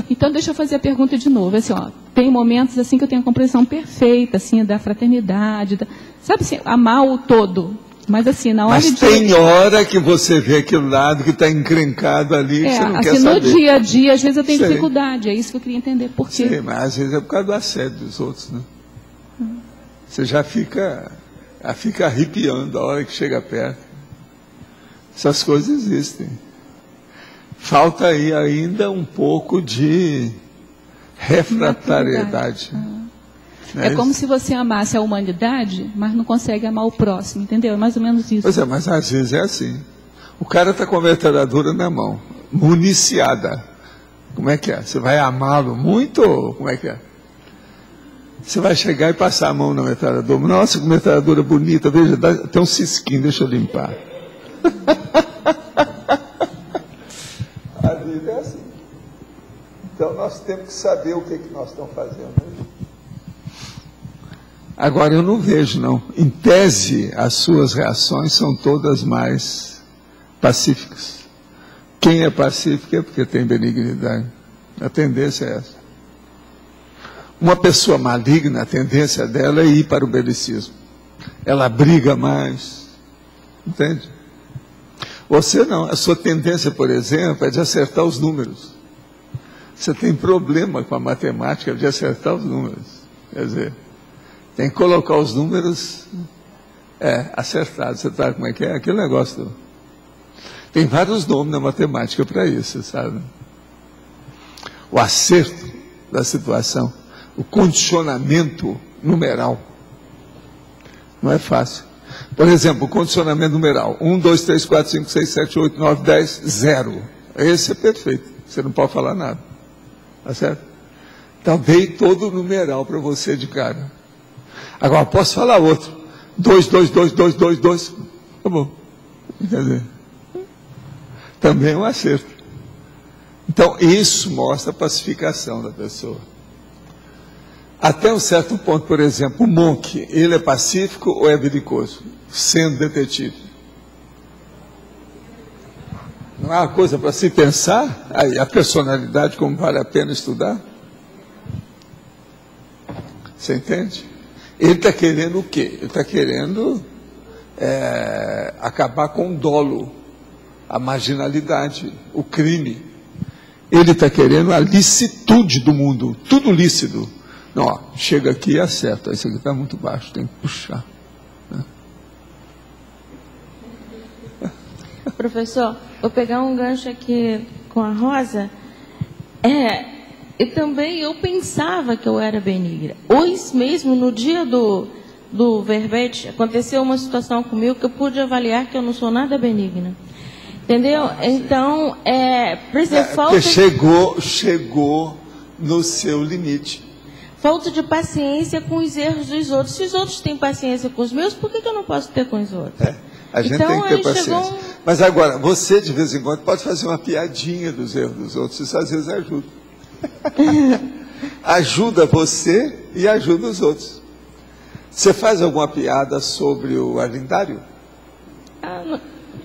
Então, deixa eu fazer a pergunta de novo. Assim, tem momentos assim que eu tenho a compreensão perfeita, assim, da fraternidade, sabe assim, amar o todo. Mas assim, na hora tem hora que você vê aquele lado que está encrencado ali, que você não quer saber. No dia a dia, às vezes eu tenho dificuldade, é isso que eu queria entender. Por quê? Sim, mas às vezes é por causa do assédio dos outros, né? Você já fica arrepiando a hora que chega perto. Essas coisas existem. Falta aí ainda um pouco de refratariedade. É como se você amasse a humanidade, mas não consegue amar o próximo, entendeu? É mais ou menos isso. Pois é, mas às vezes é assim. O cara está com a metralhadora na mão, municiada. Como é que é? Você vai amá-lo muito ou como é que é? Você vai chegar e passar a mão na metralhadora. Nossa, que metralhadora bonita, veja, tem um cisquinho, deixa eu limpar. A vida é assim. Então nós temos que saber o que nós estamos fazendo. Né? Agora eu não vejo, não. Em tese, as suas reações são todas mais pacíficas. Quem é pacífico é porque tem benignidade. A tendência é essa. Uma pessoa maligna, a tendência dela é ir para o belicismo. Ela briga mais. Entende? Você não. A sua tendência, por exemplo, é de acertar os números. Você tem problema com a matemática de acertar os números. Quer dizer, tem que colocar os números acertados. Você sabe como é que é? Aquele negócio. Tem vários nomes na matemática para isso, sabe? O acerto da situação, o condicionamento numeral. Não é fácil. Por exemplo, o condicionamento numeral. 1, 2, 3, 4, 5, 6, 7, 8, 9, 10, 0. Esse é perfeito. Você não pode falar nada. Tá certo? Então, dei todo o numeral para você de cara. Agora, posso falar outro. 2, 2, 2, 2, 2, 2. Tá bom. Quer dizer, também é um acerto. Então, isso mostra a pacificação da pessoa. Até um certo ponto, por exemplo, o Monk, ele é pacífico ou é belicoso? Sendo detetive. Não é uma coisa para se pensar? Aí, a personalidade, como vale a pena estudar? Você entende? Ele está querendo o quê? Ele está querendo acabar com o dolo, a marginalidade, o crime. Ele está querendo a licitude do mundo, tudo lícito. Não, ó, chega aqui e acerta. Esse aqui está muito baixo, tem que puxar. Professor, vou pegar um gancho aqui com a Rosa. E também eu pensava que eu era benigna. Hoje mesmo, no dia do verbete, aconteceu uma situação comigo que eu pude avaliar que eu não sou nada benigna. Entendeu? Então, porque chegou no seu limite. Falta de paciência com os erros dos outros. Se os outros têm paciência com os meus, por que eu não posso ter com os outros? A gente tem que ter paciência. Mas agora, você de vez em quando pode fazer uma piadinha dos erros dos outros. Isso às vezes ajuda. Ajuda você e ajuda os outros. Você faz alguma piada sobre o Arlindário?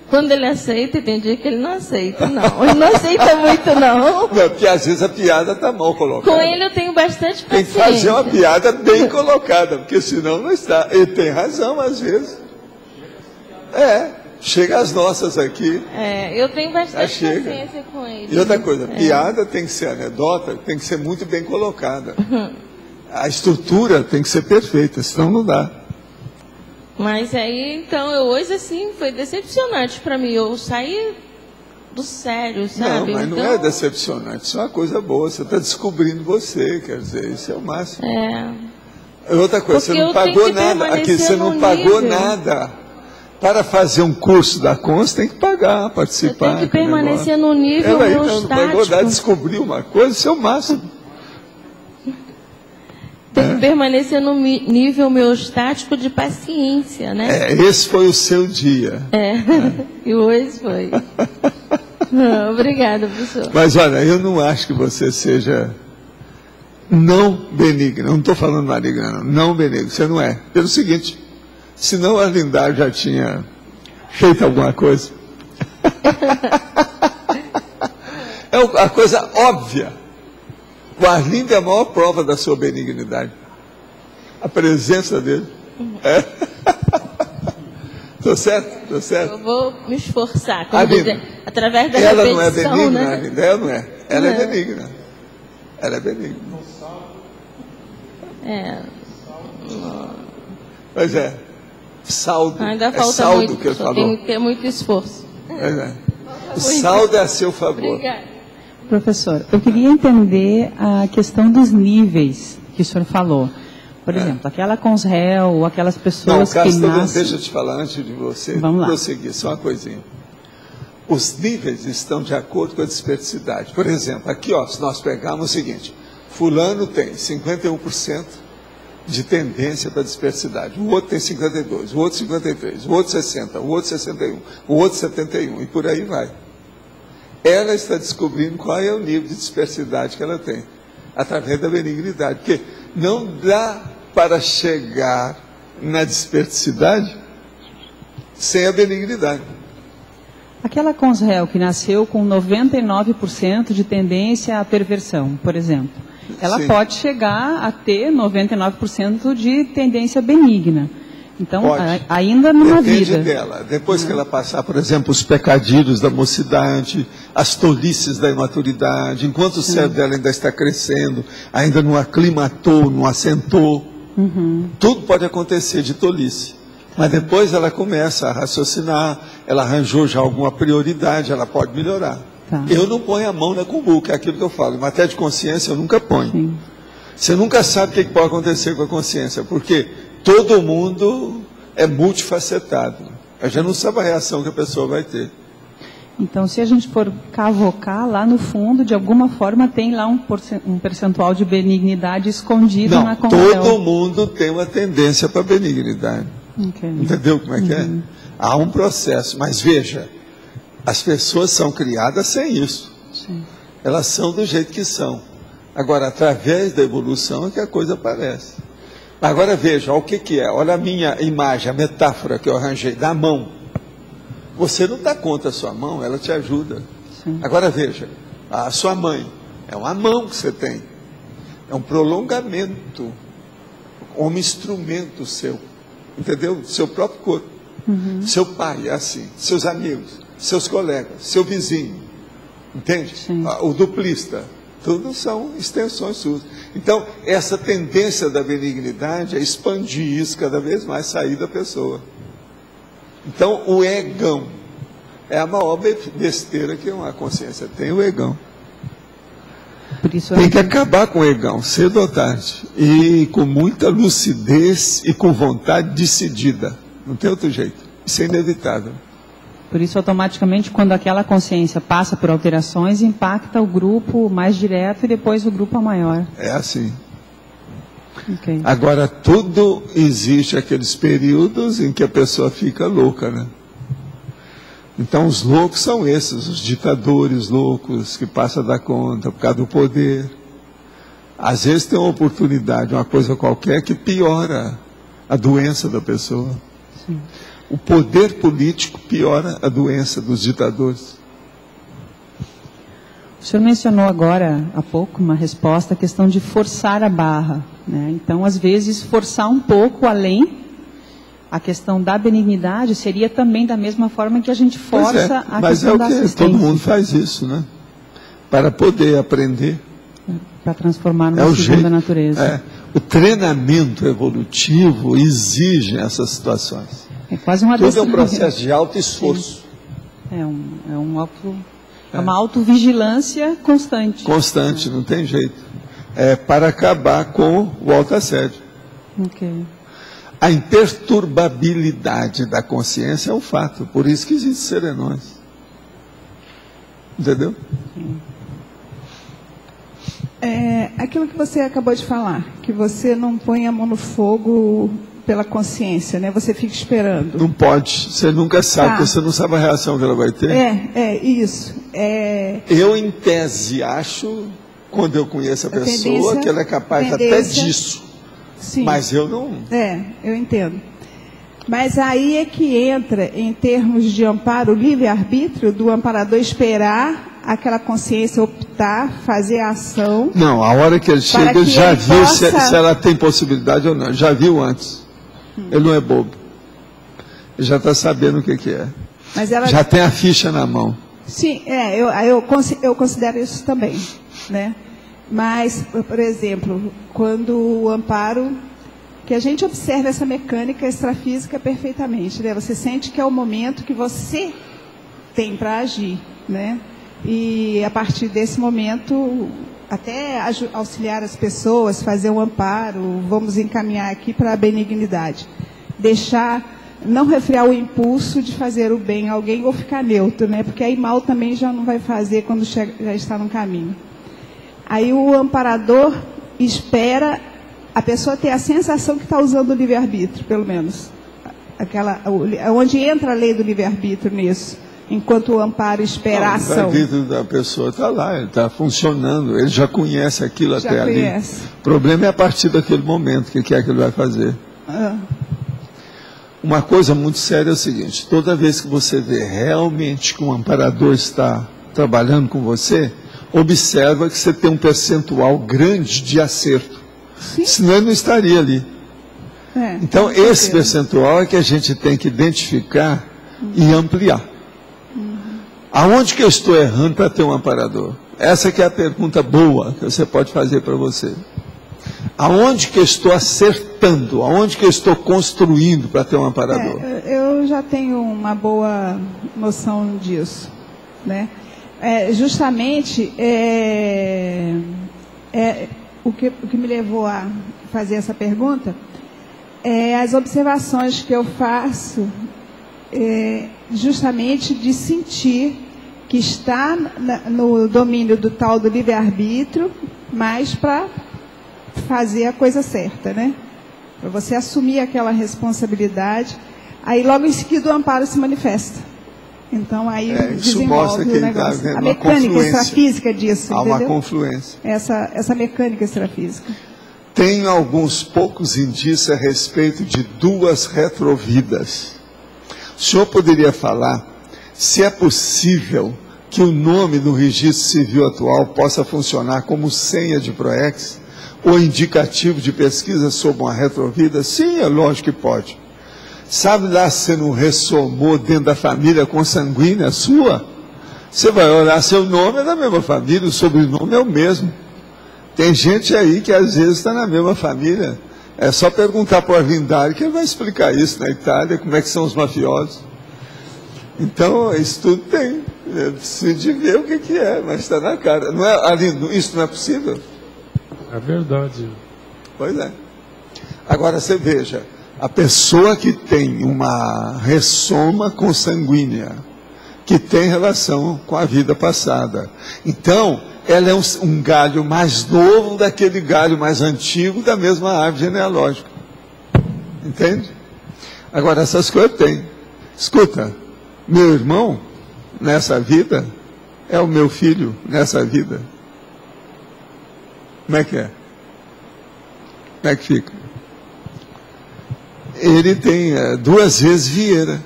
Quando ele aceita, tem dia que ele não aceita, não. Ele não aceita muito, não. Porque às vezes a piada está mal colocada. Com ele eu tenho bastante paciência. Tem que fazer uma piada bem colocada, porque senão não está. Ele tem razão, às vezes. Chega às nossas aqui. Eu tenho bastante paciência com ele. E outra coisa, piada tem que ser anedota, tem que ser muito bem colocada. A estrutura tem que ser perfeita, senão não dá. Mas aí, então, hoje, assim, foi decepcionante para mim. Eu saí do sério, sabe? Não, mas não é decepcionante. Isso é uma coisa boa. Você está descobrindo você, quer dizer, isso é o máximo. Outra coisa, você não pagou nada. Aqui você não pagou nada. Para fazer um curso da Cons, tem que pagar, participar. Tem que permanecer no nível homeostático. Não pagou nada, descobrir uma coisa, isso é o máximo. Tem que permanecer no nível homeostático de paciência, né? Esse foi o seu dia. E hoje foi. Obrigada, professor. Mas olha, eu não acho que você seja não benigna. Não estou falando maligna, não benigna. Você não é. Pelo seguinte, senão a Arlindário já tinha feito alguma coisa. É a coisa óbvia. O Arlindo é a maior prova da sua benignidade. A presença dele. Estou certo? Estou certo? Eu vou me esforçar. Através da ela repetição, não é benigna, né? Arlindo? Ela não é. Ela é benigna. Ela é benigna. Pois é. Saldo. Ainda falta saldo muito, que ele falou. Tem que ter muito esforço. O saldo é a seu favor. Obrigada. Professor, eu queria entender a questão dos níveis que o senhor falou. Por exemplo, aquela consréu, aquelas pessoas que nascem... Deixa eu te falar antes de você Vamos lá. prosseguir, só uma coisinha. os níveis estão de acordo com a dispersidade. Por exemplo, aqui, ó, se nós pegarmos o seguinte, fulano tem 51% de tendência para dispersidade, o outro tem 52%, o outro 53%, o outro 60%, o outro 61%, o outro 71%, e por aí vai. Ela está descobrindo qual é o nível de dispersidade que ela tem, através da benignidade, porque não dá para chegar na dispersidade sem a benignidade. Aquela consréu que nasceu com 99% de tendência à perversão, por exemplo, ela Sim. pode chegar a ter 99% de tendência benigna. Então, ainda numa Depende vida. dela. Depois que ela passar, por exemplo, os pecadilhos da mocidade, as tolices da imaturidade, enquanto o cérebro dela ainda está crescendo, ainda não aclimatou, não assentou, tudo pode acontecer de tolice. Mas depois ela começa a raciocinar, ela arranjou já alguma prioridade, ela pode melhorar. Tá. Eu não ponho a mão na cumbuca, é aquilo que eu falo. Em matéria de consciência, eu nunca ponho. Sim. Você nunca sabe o que pode acontecer com a consciência, porque todo mundo é multifacetado. A gente não sabe a reação que a pessoa vai ter. Então, se a gente for cavocar, lá no fundo, de alguma forma, tem lá um percentual de benignidade escondido na Não, consréu. todo mundo tem uma tendência para benignidade. Okay. Entendeu como é que é? Há um processo, mas veja, as pessoas são criadas sem isso. Sim. Elas são do jeito que são. Agora, através da evolução é que a coisa aparece. Agora veja, olha o que é. Olha a minha imagem, a metáfora que eu arranjei, da mão. Você não dá conta da sua mão, ela te ajuda. Sim. Agora veja, a sua mãe, é uma mão que você tem. É um prolongamento, um instrumento seu. Entendeu? Seu próprio corpo. Seu pai é assim, seus amigos, seus colegas, seu vizinho. Entende? Sim. O duplista. Tudo são extensões suas. Então, essa tendência da benignidade é expandir isso cada vez mais, sair da pessoa. Então, o egão é a maior besteira que uma consciência tem, o egão. Por isso Tem que acabar com o egão, cedo ou tarde. E com muita lucidez e com vontade decidida. Não tem outro jeito. Isso é inevitável. Por isso, automaticamente, quando aquela consciência passa por alterações, impacta o grupo mais direto e depois o grupo maior. É assim. Okay. Agora, tudo existe aqueles períodos em que a pessoa fica louca, né? Então, os loucos são esses, os ditadores loucos que passam a dar conta por causa do poder. Às vezes tem uma oportunidade, uma coisa qualquer que piora a doença da pessoa. Sim. O poder político piora a doença dos ditadores. O senhor mencionou agora, há pouco, uma resposta à questão de forçar a barra, né? Então, às vezes, forçar um pouco além a questão da benignidade seria também da mesma forma que a gente força a mas questão é o da que assistência. todo mundo faz isso, né? Para poder aprender. Para transformar numa É o segunda jeito. natureza. É. O treinamento evolutivo exige essas situações. É quase um Tudo é um adestramento. processo de alto esforço. É uma autovigilância constante. Constante, não tem jeito. É para acabar com o autoassédio. Ok. A imperturbabilidade da consciência é um fato, por isso que existe serenões. Entendeu? Aquilo que você acabou de falar, que você não põe a mão no fogo pela consciência, né? Você fica esperando. Não pode, você nunca sabe, porque você não sabe a reação que ela vai ter. Isso. Eu, em tese, acho, quando eu conheço a pessoa, tendência- que ela é capaz até tendência- disso. Sim. Mas eu não. Eu entendo. Mas aí é que entra, em termos de amparo, o livre-arbítrio do amparador esperar aquela consciência optar, fazer a ação. Não, a hora que ele chega, que ele já ele viu possa- se ela tem possibilidade ou não. Já viu antes. Ele não é bobo. Ele já está sabendo o que é. Mas ela... Já tem a ficha na mão. Sim, eu considero isso também, né? Mas, por exemplo, quando o amparo, que a gente observa essa mecânica extrafísica perfeitamente, né? Você sente que é o momento que você tem para agir, né? E a partir desse momento, até auxiliar as pessoas, fazer um amparo, vamos encaminhar aqui para a benignidade. Deixar não refrear o impulso de fazer o bem a alguém ou ficar neutro, né? Porque aí mal também já não vai fazer quando já está no caminho. Aí o amparador espera a pessoa ter a sensação que está usando o livre-arbítrio, pelo menos. Onde entra a lei do livre-arbítrio nisso, enquanto o amparo espera a ação. O livre-arbítrio da pessoa está lá, ele está funcionando, ele já conhece aquilo Já até conhece. ali. O problema é a partir daquele momento, o que é que ele vai fazer. Uma coisa muito séria é o seguinte: toda vez que você vê realmente que um amparador está trabalhando com você, observa que você tem um percentual grande de acerto. Sim. Senão ele não estaria ali. Então, esse percentual é que a gente tem que identificar e ampliar. Aonde que eu estou errando para ter um amparador? Essa que é a pergunta boa que você pode fazer para você. Aonde que eu estou acertando? Aonde que eu estou construindo para ter um amparador? Eu já tenho uma boa noção disso, né? Justamente o que me levou a fazer essa pergunta é as observações que eu faço, justamente de sentir que está no domínio do tal do livre-arbítrio, mas para fazer a coisa certa, né? Para você assumir aquela responsabilidade, aí logo em seguida o amparo se manifesta. Então aí desenvolve o negócio. A mecânica extrafísica disso, há entendeu? uma confluência. Essa mecânica extrafísica. Tem alguns poucos indícios a respeito de duas retrovidas. O senhor poderia falar se é possível que o nome do registro civil atual possa funcionar como senha de PROEX ou indicativo de pesquisa sobre uma retrovida? Sim, é lógico que pode. Sabe lá se você não ressomou dentro da família consanguínea sua? Você vai olhar, seu nome é da mesma família, o sobrenome é o mesmo. Tem gente aí que às vezes está na mesma família. É só perguntar para o Arlindário que ele vai explicar isso na Itália, como é que são os mafiosos. Então, isso tudo tem. Eu preciso de ver o que é, mas está na cara. Não é, Arlindo, isso não é possível? É verdade. Pois é. Agora você veja, a pessoa que tem uma ressoma consanguínea, que tem relação com a vida passada. Então, ela é um galho mais novo daquele galho mais antigo da mesma árvore genealógica. Entende? Agora, essas coisas tem. Escuta, meu irmão, nessa vida, é o meu filho nessa vida. Como é que é? Como é que fica? Ele tem 2 vezes Vieira.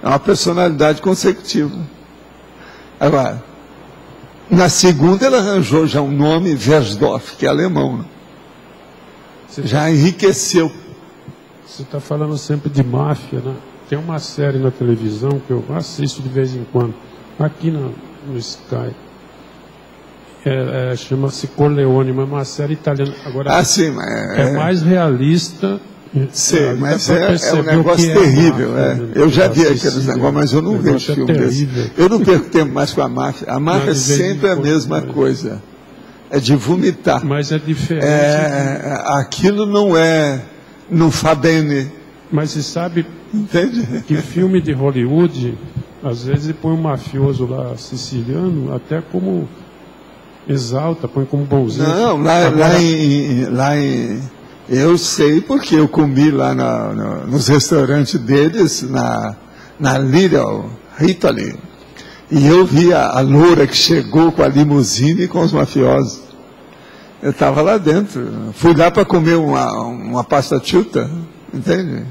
É uma personalidade consecutiva. Agora, na segunda ele arranjou já um nome, Versdorf, que é alemão. Né? Já enriqueceu. Você está falando sempre de máfia, né? Tem uma série na televisão que eu assisto de vez em quando, aqui no Sky. Chama-se Corleone, mas é uma série italiana. Agora, sim, mas é mais realista. Sim, mas é um negócio terrível. Eu já vi aqueles negócios, mas eu não vejo filme desse. Eu não perco tempo mais com a máfia. A máfia é sempre a mesma coisa. É de vomitar. Mas é diferente. Aquilo não fa bene. Mas você sabe, entende? Que filme de Hollywood, às vezes põe um mafioso lá siciliano, até como exalta, põe como bonzinho. Não, lá em eu sei porque eu comi lá nos restaurantes deles, na Little Italy. E eu vi a loura que chegou com a limusine com os mafiosos. Eu estava lá dentro. Fui lá para comer uma pasta chuta, entende?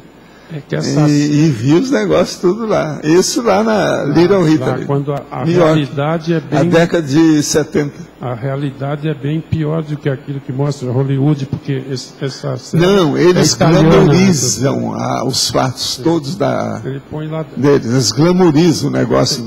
E vi os negócios tudo lá. Isso lá na Little Italy. Quando a realidade é bem... A década de 70. A realidade é bem pior do que aquilo que mostra Hollywood, porque essa... Não, eles glamorizam os fatos todos Ele põe lá... deles. Eles glamorizam o negócio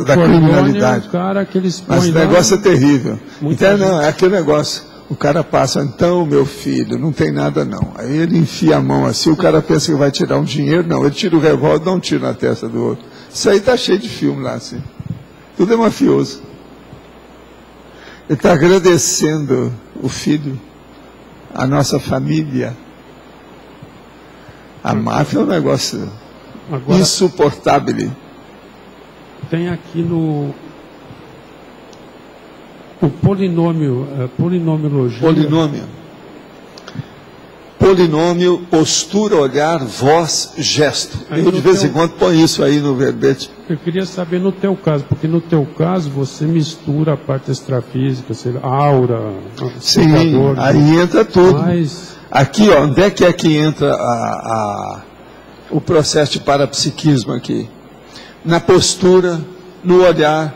da criminalidade. É um cara que eles põem. Mas o negócio é terrível. Então, não, é aquele negócio... O cara passa, então, meu filho, não tem nada não. Aí ele enfia a mão assim, o cara pensa que vai tirar um dinheiro, não, ele tira o revólver e dá um tiro na testa do outro. Isso aí está cheio de filme lá, assim. Tudo é mafioso. Ele está agradecendo o filho, a nossa família. A máfia é um negócio Agora, insuportável. tem aqui no o polinômio, polinomiologia. Polinômio, postura, olhar, voz, gesto. Aí Eu de vez em teu- quando ponho isso aí no verbete. Eu queria saber no teu caso, porque no teu caso você mistura a parte extrafísica, sei lá, aura, Sim, secador, aí entra tudo. mas Aqui, ó, onde é que entra o processo de parapsiquismo aqui? Na postura, no olhar,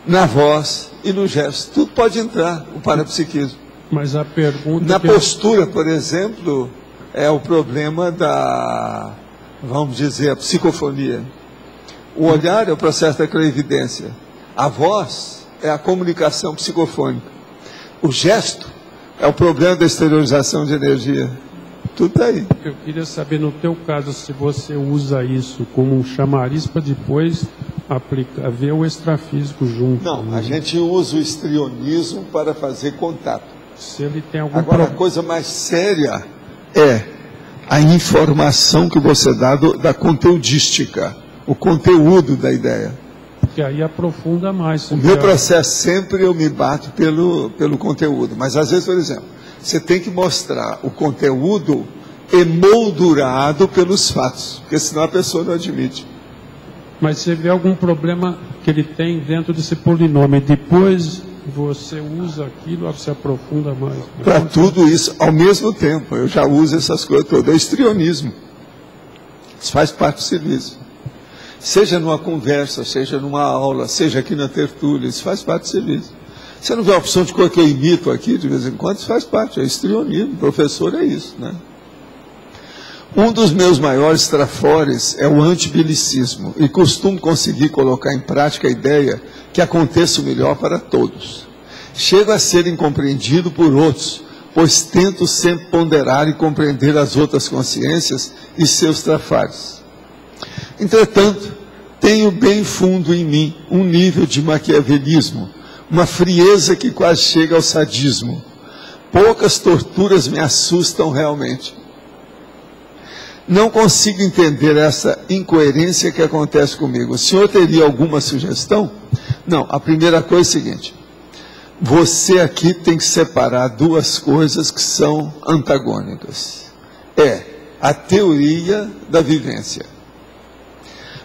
na voz e no gesto. Tudo pode entrar, o parapsiquismo. a pergunta Na que postura, por exemplo, é o problema da, vamos dizer, a psicofonia. O olhar é o processo da clarividência. A voz é a comunicação psicofônica. O gesto é o problema da exteriorização de energia. Tudo está aí. eu queria saber no teu caso se você usa isso como um chamariz para depois aplicar, ver o extrafísico junto. Não, né? a gente usa o histrionismo para fazer contato. Se ele tem algum Agora, a problema. coisa mais séria é a informação que você dá da conteudística, o conteúdo da ideia. Porque aí aprofunda mais. O meu processo sempre eu me bato pelo conteúdo, mas às vezes, por exemplo, você tem que mostrar o conteúdo emoldurado pelos fatos, porque senão a pessoa não admite. Mas você vê algum problema que ele tem dentro desse polinômio, e depois você usa aquilo, você aprofunda mais. Para tudo isso, ao mesmo tempo, eu já uso essas coisas todas. É o histrionismo. Isso faz parte do serviço. Seja numa conversa, seja numa aula, seja aqui na tertúlia, isso faz parte do serviço. Você não vê a opção de coisa que eu imito aqui de vez em quando, isso faz parte, é histrionismo. O professor é isso, né? Um dos meus maiores trafores é o antibelicismo, e costumo conseguir colocar em prática a ideia que aconteça o melhor para todos. Chego a ser incompreendido por outros, pois tento sempre ponderar e compreender as outras consciências e seus trafares. Entretanto, tenho bem fundo em mim um nível de maquiavelismo, uma frieza que quase chega ao sadismo. Poucas torturas me assustam realmente. Não consigo entender essa incoerência que acontece comigo. O senhor teria alguma sugestão? Não, a primeira coisa é a seguinte: você aqui tem que separar duas coisas que são antagônicas. É a teoria da vivência.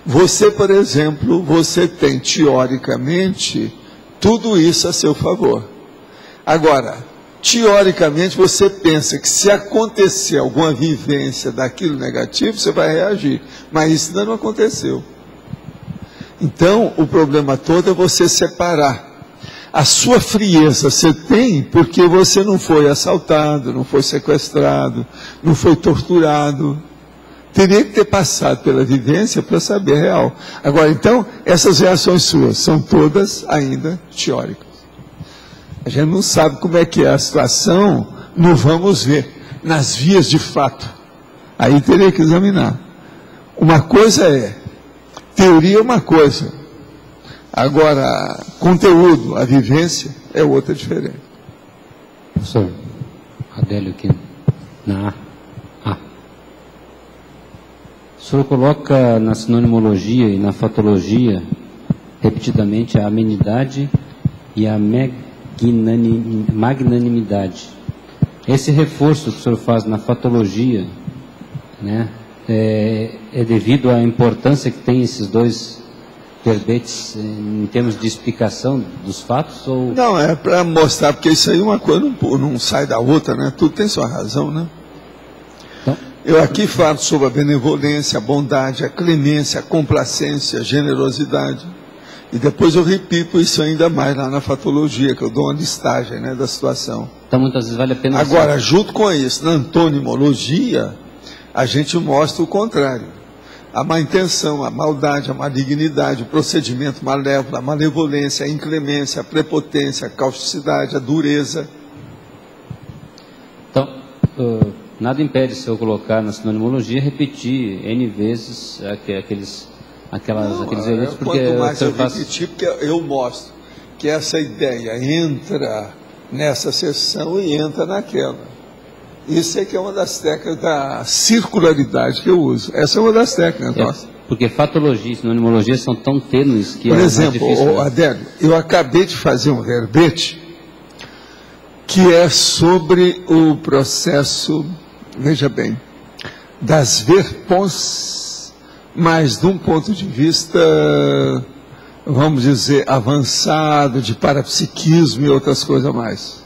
Você, por exemplo, você tem teoricamente tudo isso a seu favor. Agora, teoricamente você pensa que se acontecer alguma vivência daquilo negativo, você vai reagir. Mas isso ainda não aconteceu. Então, o problema todo é você separar. A sua frieza você tem porque você não foi assaltado, não foi sequestrado, não foi torturado. Teria que ter passado pela vivência para saber a real. Agora, então, essas reações suas são todas ainda teóricas. A gente não sabe como é que é a situação, não vamos ver, nas vias de fato. Aí teria que examinar. Uma coisa é, teoria é uma coisa. Agora, conteúdo, a vivência, é outra diferente. Professor, Adélio aqui, na A. O senhor coloca na sinonimologia e na fatologia, repetidamente, a amenidade e a magnanimidade. Esse reforço que o senhor faz na fatologia, né, é devido à importância que tem esses dois verbetes em termos de explicação dos fatos? Ou... Não, é para mostrar, porque isso aí uma coisa não sai da outra, né? Tudo tem sua razão, né? Então, eu aqui falo sobre a benevolência, a bondade, a clemência, a complacência, a generosidade. E depois eu repito isso ainda mais lá na fatologia, que eu dou uma listagem, né, da situação. então muitas vezes vale a pena... Agora, junto com isso, na antonimologia, a gente mostra o contrário. A má intenção, a maldade, a malignidade, o procedimento malévolo, a malevolência, a inclemência, a prepotência, a causticidade, a dureza. Então, nada impede se eu colocar na sinonimologia repetir N vezes aqueles eventos, porque quanto mais eu faz... repetir, porque eu mostro que essa ideia entra nessa sessão e entra naquela. Isso é que é uma das técnicas da circularidade que eu uso. Essa é uma das técnicas nossas. Porque fatologia e sinonimologia são tão tênues que Por é exemplo, mais difícil. Adélio, eu acabei de fazer um verbete que é sobre o processo, veja bem, das verpons, mas de um ponto de vista, vamos dizer, avançado, de parapsiquismo e outras coisas mais.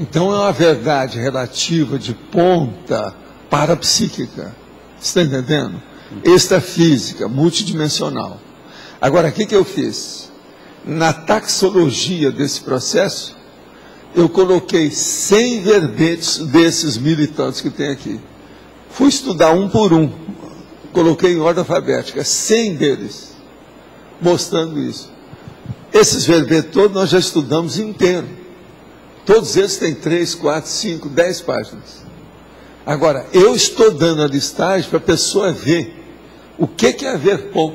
Então é uma verdade relativa de ponta parapsíquica, você está entendendo? Extrafísica, multidimensional. Agora, o que eu fiz? Na taxologia desse processo, eu coloquei 100 verbetes desses militantes que tem aqui. Fui estudar um por um, coloquei em ordem alfabética, 100 deles, mostrando isso. Esses verbetes todos nós já estudamos inteiro. Todos eles têm 3, 4, 5, 10 páginas. Agora, eu estou dando a listagem para a pessoa ver o que é a verpom.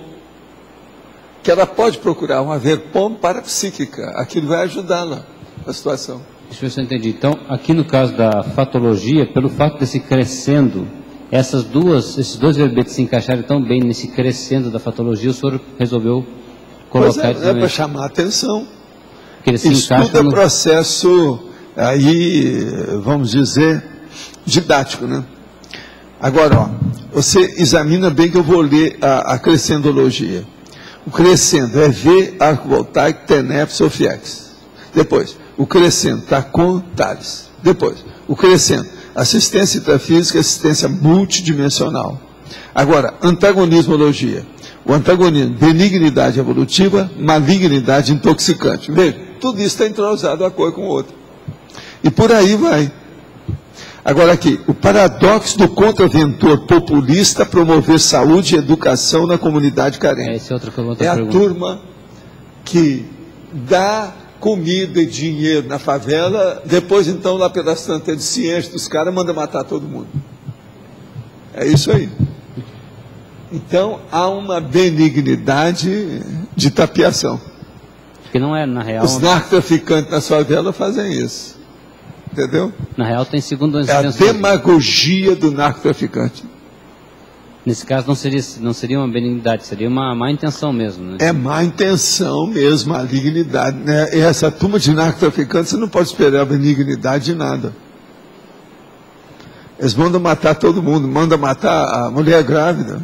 Que ela pode procurar uma verpom parapsíquica. Aquilo vai ajudá-la na situação. Deixa eu ver se eu entendi. Então, aqui no caso da fatologia, pelo fato desse crescendo, esses dois verbetes se encaixarem tão bem nesse crescendo da fatologia, o senhor resolveu colocar... Pois é para chamar a atenção. Que ele se estuda o processo, aí, vamos dizer, didático, né? Agora, ó, você examina bem que eu vou ler a crescendologia. O crescendo é V, arco voltaico, TENEP, Sofiex. Depois, o crescendo, Tacon, Tales. Depois, o crescendo, assistência intrafísica, assistência multidimensional. Agora, antagonismologia. O antagonismo, benignidade evolutiva, malignidade intoxicante. Veja, tudo isso está entrosado uma coisa com outra. E por aí vai. Agora aqui, o paradoxo do contraventor populista promover saúde e educação na comunidade carente. Esse é outro que eu vou É a turma que dá comida e dinheiro na favela, depois então lá pelas tantas de ciência dos caras, manda matar todo mundo. É isso aí. Então, há uma benignidade de tapiação. Que não é, na real... Os narcotraficantes na favela fazem isso. Entendeu? Na real, tem segunda É a demagogia do narcotraficante. Nesse caso, não seria uma benignidade, seria uma má intenção mesmo. Né? É má intenção mesmo, malignidade. Né? E essa turma de narcotraficantes, você não pode esperar benignidade de nada. Eles mandam matar todo mundo, mandam matar a mulher grávida.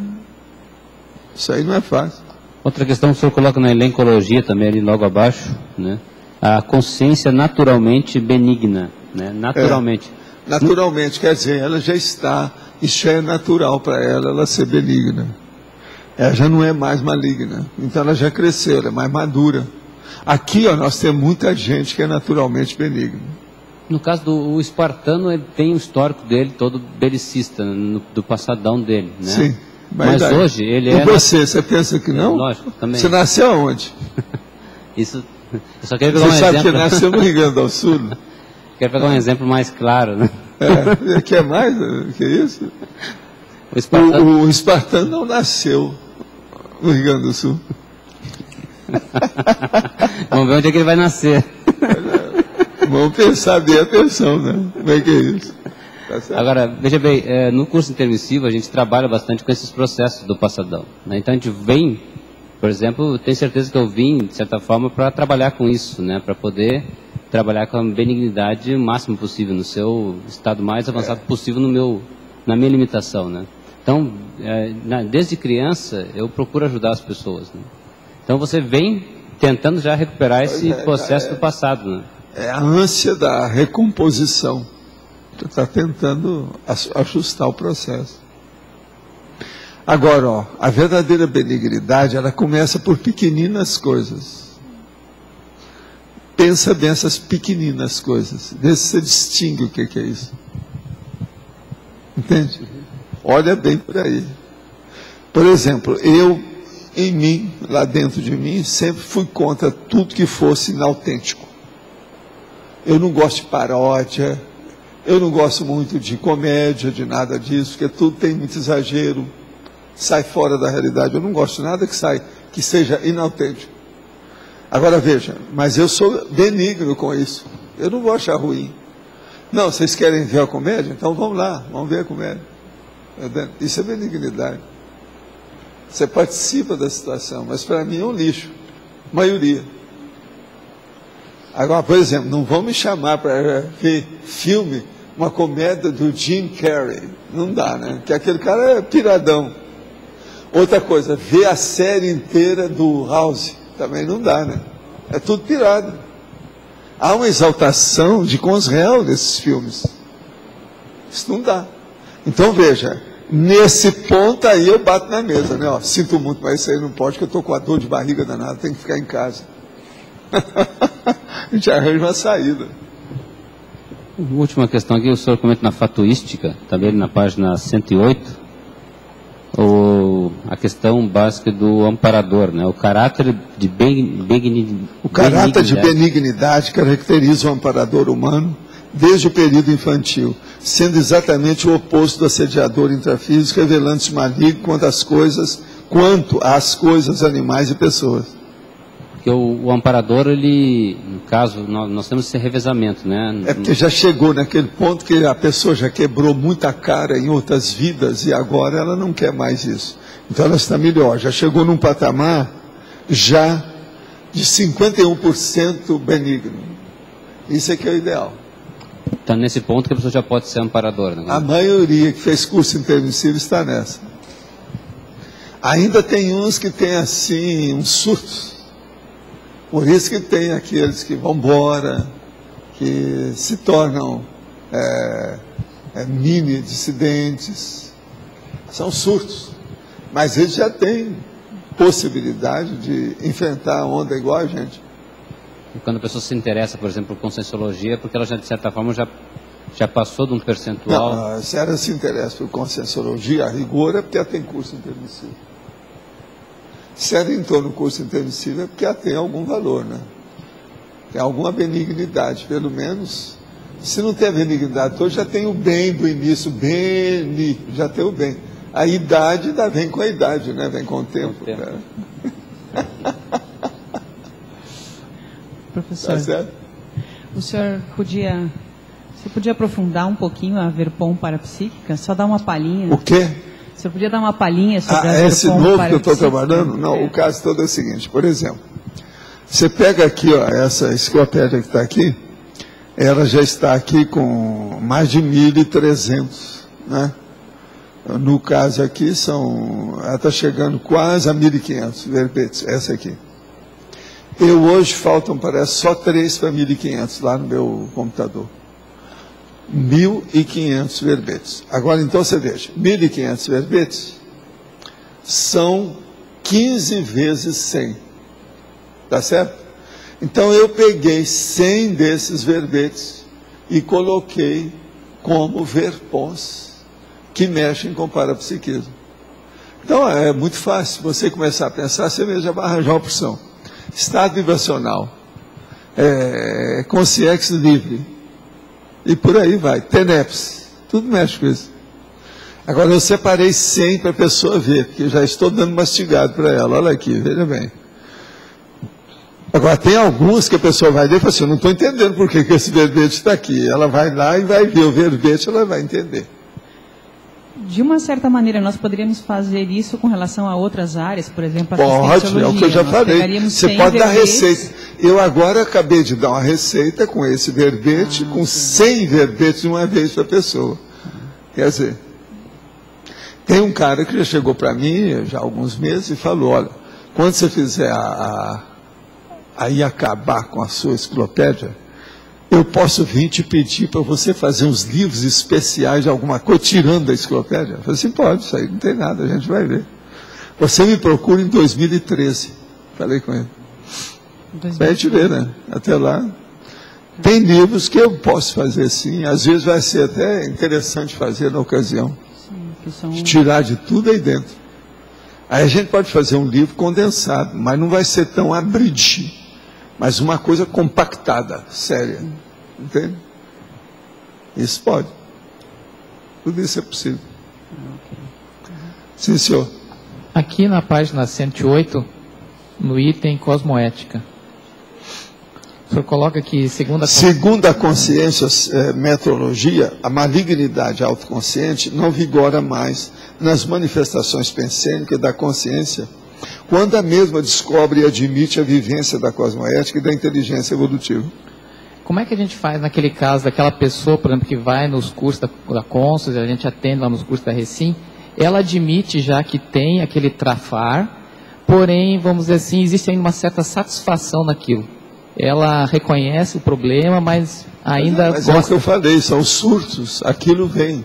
Isso aí não é fácil. Outra questão que o senhor coloca na elencologia também, ali logo abaixo, né? A consciência naturalmente benigna, né? Naturalmente. Naturalmente, quer dizer, ela já está, isso é natural para ela ser benigna. Ela já não é mais maligna, então ela já cresceu, ela é mais madura. Aqui, ó, nós temos muita gente que é naturalmente benigna. No caso do espartano, ele tem o histórico dele todo belicista, do passadão dele, né? Sim. Mas hoje ele e você pensa que não? Lógico, também. Você nasceu aonde? Isso, eu só quero pegar um exemplo. Você sabe que nasceu no Rio Grande do Sul? Quero pegar um exemplo mais claro, né? Quer mais? Que isso? O espartano não nasceu no Rio Grande do Sul. Vamos ver onde é que ele vai nascer. Vamos pensar bem a pensão, né? Como é que é isso? Tá. Agora, veja bem, no curso intermissivo a gente trabalha bastante com esses processos do passadão. Né? Então a gente vem, por exemplo, tenho certeza que eu vim, de certa forma, para trabalhar com isso, né? Para poder trabalhar com a benignidade o máximo possível, no seu estado mais avançado possível, na minha limitação. Né? Então, desde criança, eu procuro ajudar as pessoas. Né? Então você vem tentando já recuperar esse processo do passado. Né? É a ânsia da recomposição. Tu está tentando ajustar o processo. Agora, ó, a verdadeira benignidade, ela começa por pequeninas coisas. Pensa bem essas pequeninas coisas. Vê se você distingue o que é isso. Entende? Olha bem por aí. Por exemplo, eu, em mim, lá dentro de mim, sempre fui contra tudo que fosse inautêntico. Eu não gosto de paródia. Eu não gosto muito de comédia, de nada disso, porque tudo tem muito exagero, sai fora da realidade. Eu não gosto de nada que seja inautêntico. Agora veja, mas eu sou benigno com isso. Eu não vou achar ruim. Não, vocês querem ver a comédia? Então vamos lá, vamos ver a comédia. Isso é benignidade. Você participa da situação, mas para mim é um lixo. Maioria. Agora, por exemplo, não vão me chamar para ver filme, uma comédia do Jim Carrey. Não dá, né? Porque aquele cara é piradão. Outra coisa, ver a série inteira do House. Também não dá, né? É tudo pirado. Há uma exaltação de cons réu desses filmes. Isso não dá. Então, veja, nesse ponto aí eu bato na mesa, né? Ó, sinto muito, mas isso aí não pode, que eu estou com a dor de barriga danada, tenho que ficar em casa. A gente arranja uma saída. Última questão aqui, o senhor comenta na fatuística, também na página 108, a questão básica do amparador, né? O caráter de benignidade. O caráter de benignidade caracteriza o amparador humano desde o período infantil, sendo exatamente o oposto do assediador intrafísico, revelando-se maligno quanto às coisas, animais e pessoas. Porque o amparador, ele, no caso, nós temos esse revezamento, né? É porque já chegou naquele ponto que a pessoa já quebrou muita cara em outras vidas e agora ela não quer mais isso. Então ela está melhor, já chegou num patamar já de 51% benigno. Isso é que é o ideal. Está nesse ponto que a pessoa já pode ser amparador, né? A maioria que fez curso intermissivo está nessa. Ainda tem uns que tem assim, uns surtos. Por isso que tem aqueles que vão embora, que se tornam mini dissidentes. São surtos. Mas eles já têm possibilidade de enfrentar a onda igual a gente. E quando a pessoa se interessa, por exemplo, por conscienciologia, porque ela já, de certa forma, já passou de um percentual... Não, se ela se interessa por conscienciologia, a rigor é porque ela tem curso intermissivo. Se ela entrou no curso intermissivo é porque ela tem algum valor, né? Tem alguma benignidade, pelo menos. Se não tem a benignidade, então já tem o bem do início, já tem o bem. A idade vem com a idade, né? Vem com o tempo. Professor, Tá certo? o senhor podia aprofundar um pouquinho a Verpom parapsíquica? Só dar uma palhinha. O quê? O senhor podia dar uma palhinha sobre a Verpom esse novo que eu estou parapsíquica? trabalhando? Não, o caso todo é o seguinte, por exemplo, você pega aqui, ó, essa enciclopédia que está aqui, ela já está aqui com mais de 1.300, né? No caso aqui, ela está chegando quase a 1.500 verbetes, essa aqui. Hoje faltam, parece, só 3 para 1.500 lá no meu computador. 1.500 verbetes. Agora, então, você veja, 1.500 verbetes são 15 vezes 100. Tá certo? Então, eu peguei 100 desses verbetes e coloquei como verpons que mexem com parapsiquismo. Então, é muito fácil. Você começar a pensar, você mesmo já vai arranjar uma opção. Estado vibracional, consciência livre, e por aí vai, TENEPS, tudo mexe com isso. Agora eu separei 100 para a pessoa ver, porque eu já estou dando mastigado para ela, olha aqui, veja bem. Agora tem alguns que a pessoa vai ler e fala assim, eu não estou entendendo por que esse verbete está aqui. Ela vai lá e vai ver o verbete, ela vai entender. De uma certa maneira, nós poderíamos fazer isso com relação a outras áreas, por exemplo, a Pode, é o que eu já falei. Você pode dar receita. Eu agora acabei de dar uma receita com esse verbete, com 100 verbetes de uma vez para a pessoa. Quer dizer, tem um cara que já chegou para mim, já há alguns meses, e falou, olha, quando você fizer aí acabar com a sua enciclopédia, eu posso vir te pedir para você fazer uns livros especiais de alguma coisa, tirando da enciclopédia? Eu falei assim, pode, isso aí não tem nada, a gente vai ver. Você me procura em 2013. Falei com ele. Vai te ver, né? Até lá. Tem livros que eu posso fazer sim, às vezes vai ser até interessante fazer na ocasião. Sim, tirar de tudo aí dentro. Aí a gente pode fazer um livro condensado, mas não vai ser tão abridged, mas uma coisa compactada, séria. Entende? Isso pode. Tudo isso é possível. Sim, senhor. Aqui na página 108, no item Cosmoética, O senhor coloca que, segundo a consciência, metrologia, a malignidade autoconsciente não vigora mais nas manifestações pensênicas da consciência, quando a mesma descobre e admite a vivência da cosmoética e da inteligência evolutiva. Como é que a gente faz naquele caso daquela pessoa, por exemplo, que vai nos cursos da Consus, a gente atende lá nos cursos da Recim, ela admite já que tem aquele trafar, porém, vamos dizer assim, existe ainda uma certa satisfação naquilo. Ela reconhece o problema, mas ainda gosta. É o que eu falei, são os surtos, aquilo vem.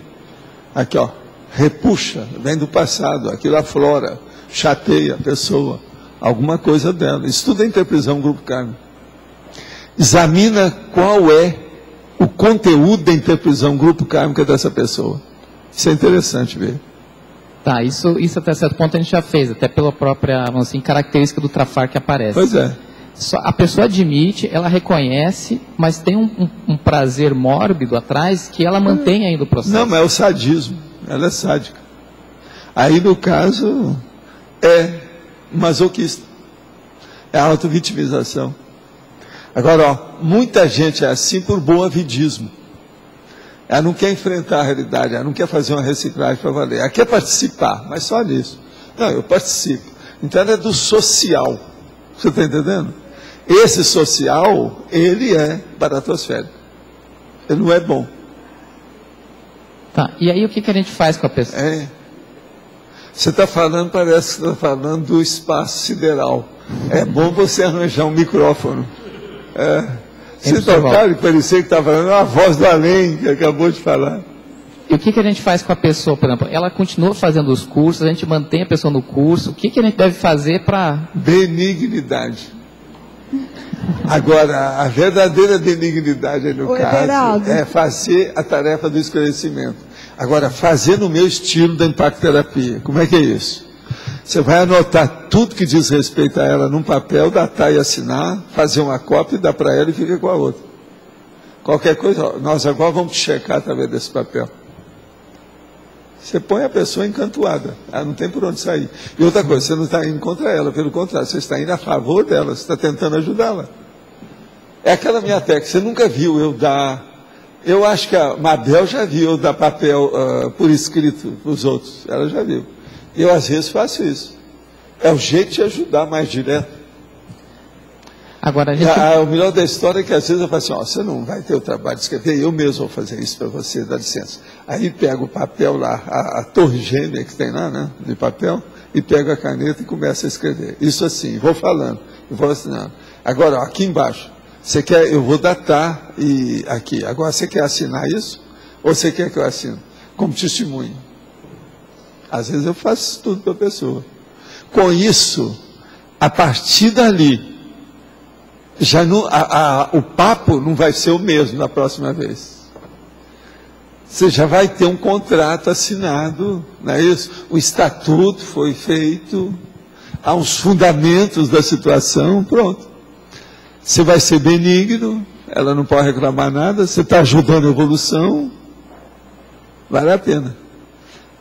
Aqui, ó, repuxa, vem do passado, aquilo aflora, chateia a pessoa, alguma coisa dela. Isso tudo é interprisão grupo kármico. Examina qual é o conteúdo da interprisão grupo kármica dessa pessoa. Isso é interessante ver. Tá, isso até certo ponto a gente já fez, até pela própria, vamos assim, característica do trafar que aparece. Pois é. A pessoa admite, ela reconhece, mas tem um prazer mórbido atrás que ela mantém ainda o processo. Não, mas é o sadismo. Ela é sádica. Aí, no caso, é masoquista. É a autovitimização. Agora, ó, muita gente é assim por boavidismo. Ela não quer enfrentar a realidade, ela não quer fazer uma reciclagem para valer. Ela quer participar, mas só nisso. Não, eu participo. Então, ela é do social. Você está entendendo? Esse social, ele é baratosférico. Ele não é bom. Tá, e aí o que a gente faz com a pessoa? Você está falando, parece que está falando do espaço sideral. É bom você arranjar um micrófono. Se tocar e parecer que está falando a voz do além, que acabou de falar. E o que a gente faz com a pessoa, por exemplo? Ela continua fazendo os cursos, a gente mantém a pessoa no curso. O que a gente deve fazer para... Benignidade. Agora, a verdadeira benignidade, no caso, é fazer a tarefa do esclarecimento. Agora, fazer no meu estilo da impactoterapia. Como é que é isso? Você vai anotar tudo que diz respeito a ela num papel, datar e assinar, fazer uma cópia, dar para ela e fica com a outra. Qualquer coisa, ó, nós agora vamos checar através desse papel. Você põe a pessoa encantuada, ela não tem por onde sair. E outra coisa, você não está indo contra ela, pelo contrário, você está indo a favor dela, você está tentando ajudá-la. É aquela minha técnica, você nunca viu eu dar... Eu acho que a Mabel já viu eu dar papel por escrito para os outros, ela já viu. Eu às vezes faço isso. É o jeito de ajudar mais direto. Agora, o melhor da história é que às vezes eu falo assim, ó, você não vai ter o trabalho de escrever, eu mesmo vou fazer isso para você, dá licença. Aí pego o papel lá, a torre gêmea que tem lá, né, de papel, e pego a caneta e começo a escrever. Isso assim, vou falando, vou assinando. Agora, ó, aqui embaixo, você quer, eu vou datar e aqui. Agora, você quer assinar isso? Ou você quer que eu assine? Como testemunho. Às vezes eu faço tudo para a pessoa. Com isso, a partir dali, já não, o papo não vai ser o mesmo na próxima vez. Você já vai ter um contrato assinado, não é isso? O estatuto foi feito, há uns fundamentos da situação, pronto. Você vai ser benigno, ela não pode reclamar nada, você está ajudando a evolução, vale a pena.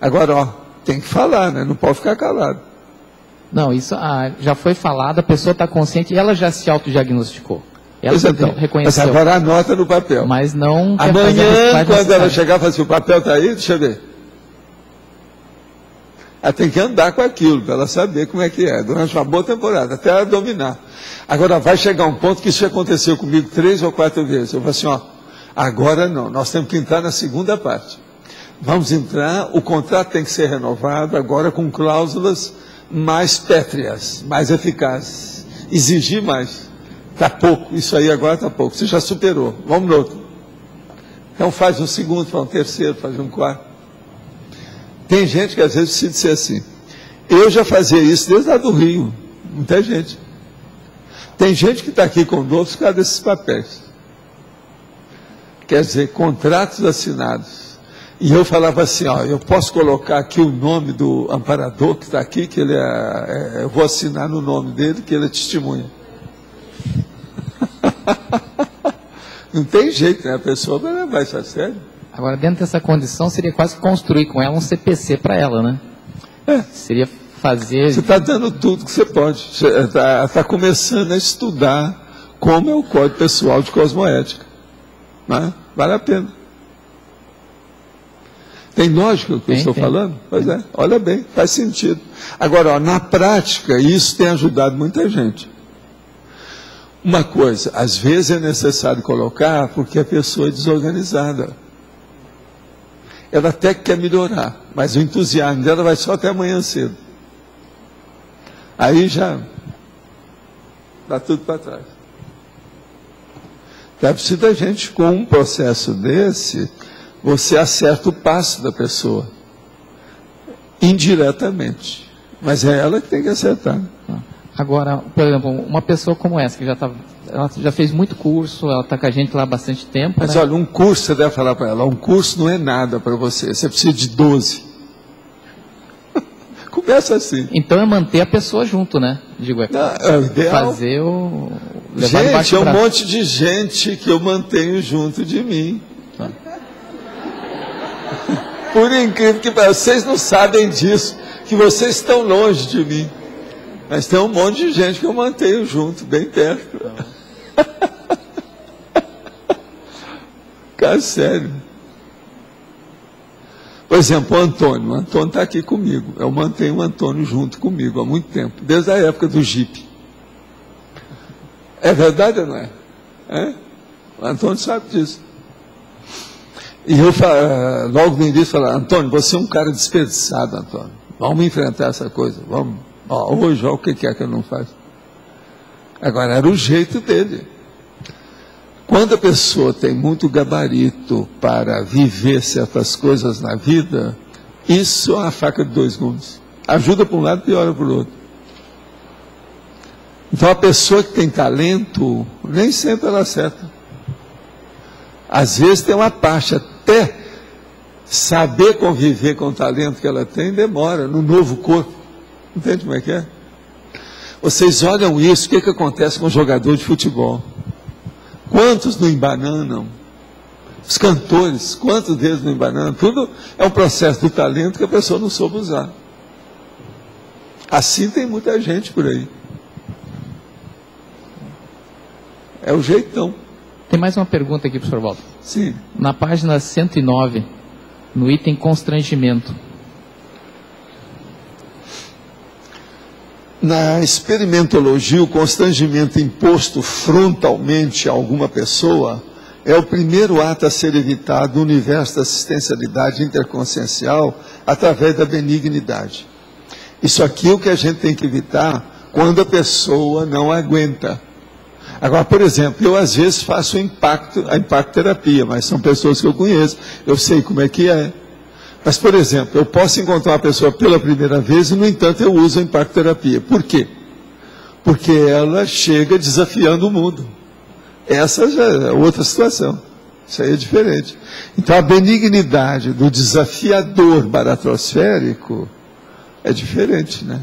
Agora, ó, tem que falar, né? Não pode ficar calado. Não, isso já foi falado, a pessoa está consciente e ela já se autodiagnosticou. Ela então, reconheceu. Mas agora anota no papel. Mas não... Amanhã, quando ela chegar e falar assim, o papel está aí, deixa eu ver. Ela tem que andar com aquilo, para ela saber como é que é, durante uma boa temporada, até ela dominar. Agora vai chegar um ponto que isso já aconteceu comigo 3 ou 4 vezes. Eu falo assim, ó, agora não, nós temos que entrar na segunda parte. Vamos entrar, o contrato tem que ser renovado, agora com cláusulas mais pétreas, mais eficazes. Exigir mais. Está pouco, isso aí agora está pouco. Você já superou, vamos no outro. Então faz um segundo, faz um terceiro, faz um quarto. Tem gente que às vezes precisa ser assim. Eu já fazia isso desde lá do Rio. Muita gente. Tem gente que está aqui conosco por causa desses papéis. Quer dizer, contratos assinados. E eu falava assim, ó, eu posso colocar aqui o nome do amparador que está aqui, que ele eu vou assinar no nome dele, que ele é testemunha. Não tem jeito, né? A pessoa vai levar isso a sério. Agora, dentro dessa condição, seria quase construir com ela um CPC para ela, né? Seria fazer... Você está dando tudo que você pode. Você está começando a estudar como é o Código Pessoal de Cosmoética. Né? Vale a pena. Tem lógica o que eu estou falando? Pois é, olha bem, faz sentido. Agora, ó, na prática, isso tem ajudado muita gente. Uma coisa, às vezes é necessário colocar porque a pessoa é desorganizada. Ela até quer melhorar, mas o entusiasmo dela vai só até amanhã cedo. Aí já dá tudo para trás. É preciso da gente, com um processo desse, você acerta o passo da pessoa. Indiretamente. Mas é ela que tem que acertar. Agora, por exemplo, uma pessoa como essa, que ela já fez muito curso, ela está com a gente lá há bastante tempo. Mas olha, um curso, você deve falar para ela, um curso não é nada para você. Você precisa de 12. Começa assim. Então é manter a pessoa junto, né? Digo, é o ideal. Fazer o... Gente, é um monte de gente que eu mantenho junto de mim. Por incrível que pareça, vocês não sabem disso, que vocês estão longe de mim. Mas tem um monte de gente que eu mantenho junto, bem perto. Cara, sério. Por exemplo, o Antônio está aqui comigo. Eu mantenho o Antônio junto comigo há muito tempo, desde a época do Jeep. É verdade ou não é? O Antônio sabe disso. E eu, logo no início, falei, Antônio, você é um cara desperdiçado, Antônio. Vamos enfrentar essa coisa, vamos. Hoje, olha o que é que ele não faz. Agora, era o jeito dele. Quando a pessoa tem muito gabarito para viver certas coisas na vida, isso é uma faca de 2 gumes. Ajuda para um lado e piora para o outro. Então, a pessoa que tem talento, nem sempre ela acerta. Às vezes tem uma parte, até saber conviver com o talento que ela tem, demora, no novo corpo. Entende como é que é? Vocês olham isso, o que acontece com o jogador de futebol? Quantos não embananam? Os cantores, quantos deles não embananam? Tudo é um processo do talento que a pessoa não soube usar. Assim tem muita gente por aí. É o jeitão. Tem mais uma pergunta aqui, professor Walter. Sim. Na página 109, no item constrangimento. Na experimentologia, o constrangimento imposto frontalmente a alguma pessoa é o primeiro ato a ser evitado no universo da assistencialidade interconsciencial através da benignidade. Isso aqui é o que a gente tem que evitar quando a pessoa não aguenta. Agora, por exemplo, eu às vezes faço a impacto-terapia, mas são pessoas que eu conheço, eu sei como é que é. Mas, por exemplo, eu posso encontrar uma pessoa pela primeira vez e, no entanto, eu uso a impacto-terapia. Por quê? Porque ela chega desafiando o mundo. Essa já é outra situação. Isso aí é diferente. Então, a benignidade do desafiador baratrosférico é diferente, né?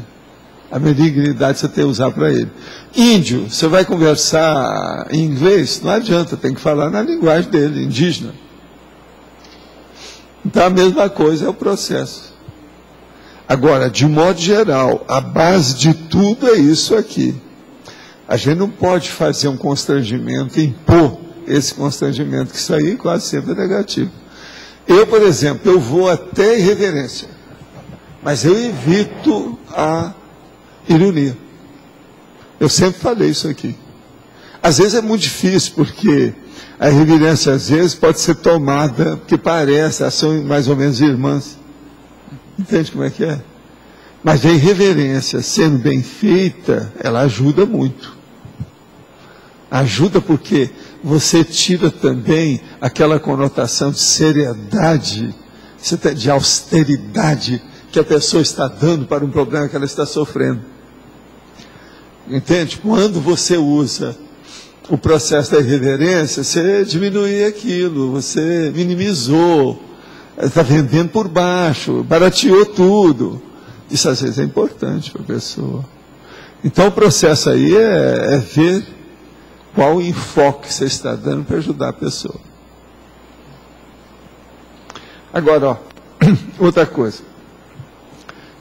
A benignidade você tem que usar para ele. Índio, você vai conversar em inglês? Não adianta, tem que falar na linguagem dele, indígena. Então, a mesma coisa é o processo. Agora, de modo geral, a base de tudo é isso aqui. A gente não pode fazer um constrangimento, impor esse constrangimento, que isso aí quase sempre é negativo. Eu, por exemplo, eu vou até irreverência, mas eu evito a ironia. Eu sempre falei isso aqui. Às vezes é muito difícil, porque a irreverência, às vezes, pode ser tomada, porque parece, elas são mais ou menos irmãs. Entende como é que é? Mas a irreverência, sendo bem feita, ela ajuda muito. Ajuda porque você tira também aquela conotação de seriedade, de austeridade que a pessoa está dando para um problema que ela está sofrendo. Entende? Quando você usa o processo da irreverência, você diminui aquilo, você minimizou, está vendendo por baixo, barateou tudo. Isso às vezes é importante para a pessoa. Então o processo aí é ver qual enfoque você está dando para ajudar a pessoa. Agora, ó, outra coisa.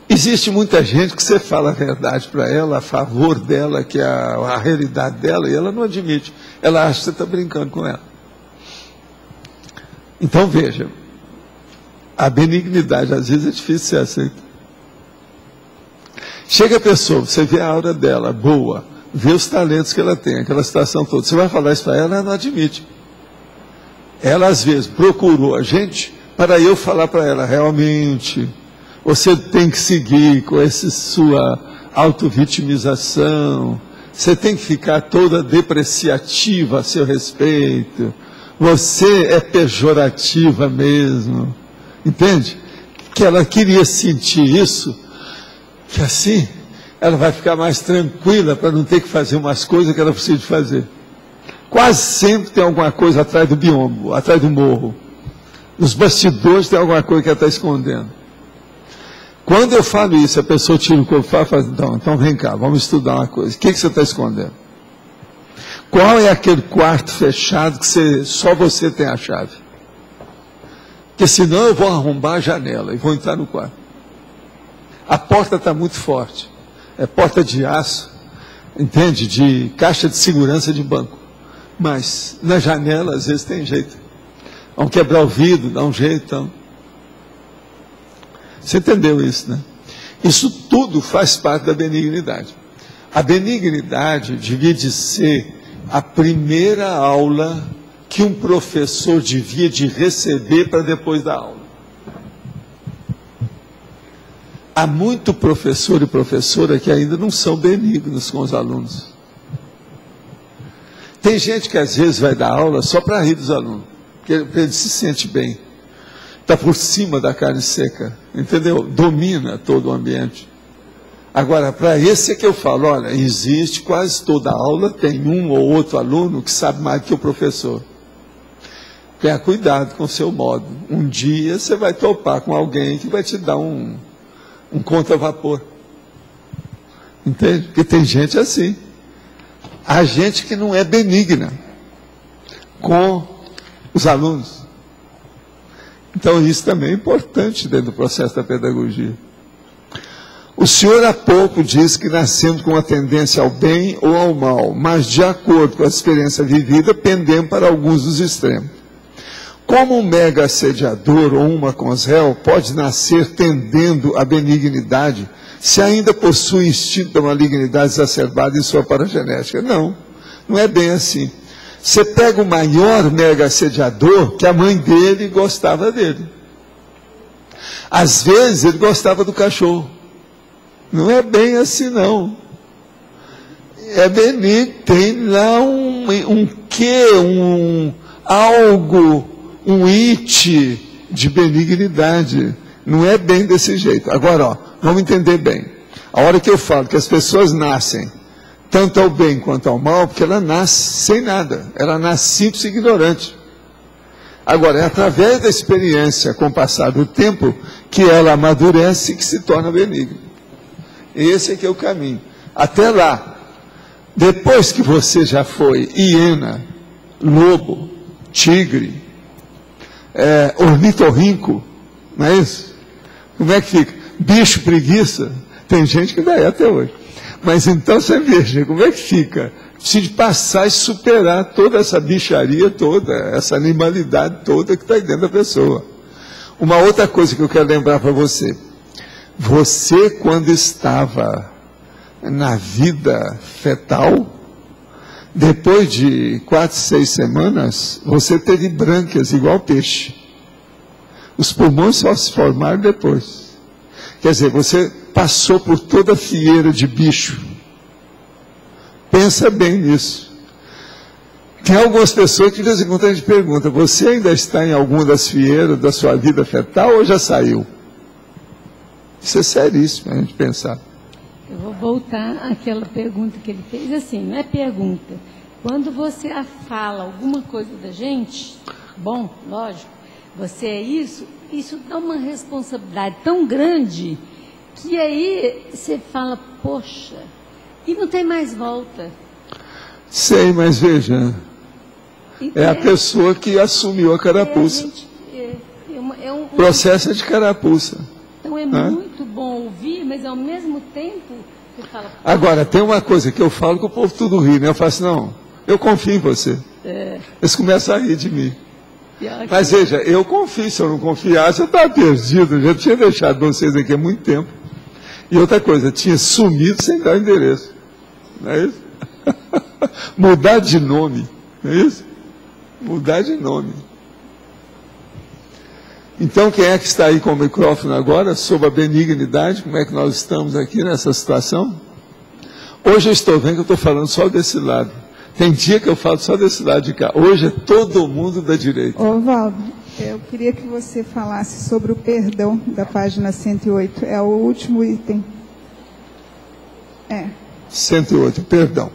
Existe muita gente que você fala a verdade para ela, a favor dela, que é a realidade dela, e ela não admite. Ela acha que você está brincando com ela. Então, veja, a benignidade, às vezes, é difícil ser aceita. Chega a pessoa, você vê a aura dela, boa, vê os talentos que ela tem, aquela situação toda. Você vai falar isso para ela, ela não admite. Ela, às vezes, procurou a gente para eu falar para ela, realmente, você tem que seguir com essa sua autovitimização, você tem que ficar toda depreciativa a seu respeito, você é pejorativa mesmo, entende? Que ela queria sentir isso, que assim ela vai ficar mais tranquila para não ter que fazer umas coisas que ela precisa de fazer. Quase sempre tem alguma coisa atrás do biombo, atrás do morro. Nos bastidores tem alguma coisa que ela está escondendo. Quando eu falo isso, a pessoa tira o corpo e fala, então vem cá, vamos estudar uma coisa. O que você está escondendo? Qual é aquele quarto fechado que só você tem a chave? Porque senão eu vou arrombar a janela e vou entrar no quarto. A porta está muito forte. É porta de aço, entende? De caixa de segurança de banco. Mas na janela, às vezes, tem jeito. Vão quebrar o vidro, dá um jeito. Então. Você entendeu isso, né? Isso tudo faz parte da benignidade. A benignidade devia de ser a primeira aula que um professor devia de receber para depois da aula. Há muito professor e professora que ainda não são benignos com os alunos. Tem gente que às vezes vai dar aula só para rir dos alunos, porque ele se sente bem. Está por cima da carne seca, entendeu? Domina todo o ambiente. Agora, para esse é que eu falo, olha, existe quase toda aula, tem um ou outro aluno que sabe mais do que o professor. Tenha cuidado com o seu modo. Um dia você vai topar com alguém que vai te dar um contra-vapor. Entende? Porque tem gente assim. Há gente que não é benigna com os alunos. Então isso também é importante dentro do processo da pedagogia. O senhor há pouco disse que nascemos com uma tendência ao bem ou ao mal, mas de acordo com a experiência vivida, pendemos para alguns dos extremos. Como um mega assediador ou uma consréu pode nascer tendendo à benignidade, se ainda possui instinto da malignidade exacerbada em sua paragenética? Não, não é bem assim. Você pega o maior mega assediador, que a mãe dele gostava dele. Às vezes ele gostava do cachorro. Não é bem assim, não. É benigno, tem lá algo, um it de benignidade. Não é bem desse jeito. Agora, ó, vamos entender bem. A hora que eu falo que as pessoas nascem tanto ao bem quanto ao mal, porque ela nasce sem nada. Ela nasce simples e ignorante. Agora, é através da experiência, com o passar do tempo, que ela amadurece e que se torna benigna. Esse é que é o caminho. Até lá, depois que você já foi hiena, lobo, tigre, ornitorrinco, não é isso? Como é que fica? Bicho, preguiça, tem gente que dá até hoje. Mas então você veja como é que fica. Precisa passar e superar toda essa bicharia toda, essa animalidade toda que está aí dentro da pessoa. Uma outra coisa que eu quero lembrar para você. Você, quando estava na vida fetal, depois de 4, 6 semanas, você teve brânquias igual peixe. Os pulmões só se formaram depois. Quer dizer, você passou por toda a fieira de bicho. Pensa bem nisso. Tem algumas pessoas que de vez em quando a gente pergunta, você ainda está em alguma das fieiras da sua vida fetal ou já saiu? Isso é seríssimo a gente pensar. Eu vou voltar àquela pergunta que ele fez. Assim, não é pergunta. Quando você fala alguma coisa da gente, bom, lógico, você é isso dá uma responsabilidade tão grande que aí você fala, poxa, e não tem mais volta. Sei, mas veja, então, é a pessoa que assumiu a carapuça. O processo é de carapuça. Então é muito bom ouvir, mas ao mesmo tempo você fala... Agora, tem uma coisa que eu falo que o povo tudo ri, né? Eu falo assim, não, eu confio em você. Eles começam a rir de mim. Mas veja, eu confio, se eu não confiasse, eu estava perdido, eu já tinha deixado vocês aqui há muito tempo. E outra coisa, tinha sumido sem dar endereço. Não é isso? Mudar de nome, não é isso? Mudar de nome. Então, quem é que está aí com o microfone agora, sobre a benignidade, como é que nós estamos aqui nessa situação? Hoje eu estou vendo que eu estou falando só desse lado. Tem dia que eu falo só desse lado de cá. Hoje é todo mundo da direita. Ô, Valdo, eu queria que você falasse sobre o perdão da página 108. É o último item. 108, perdão.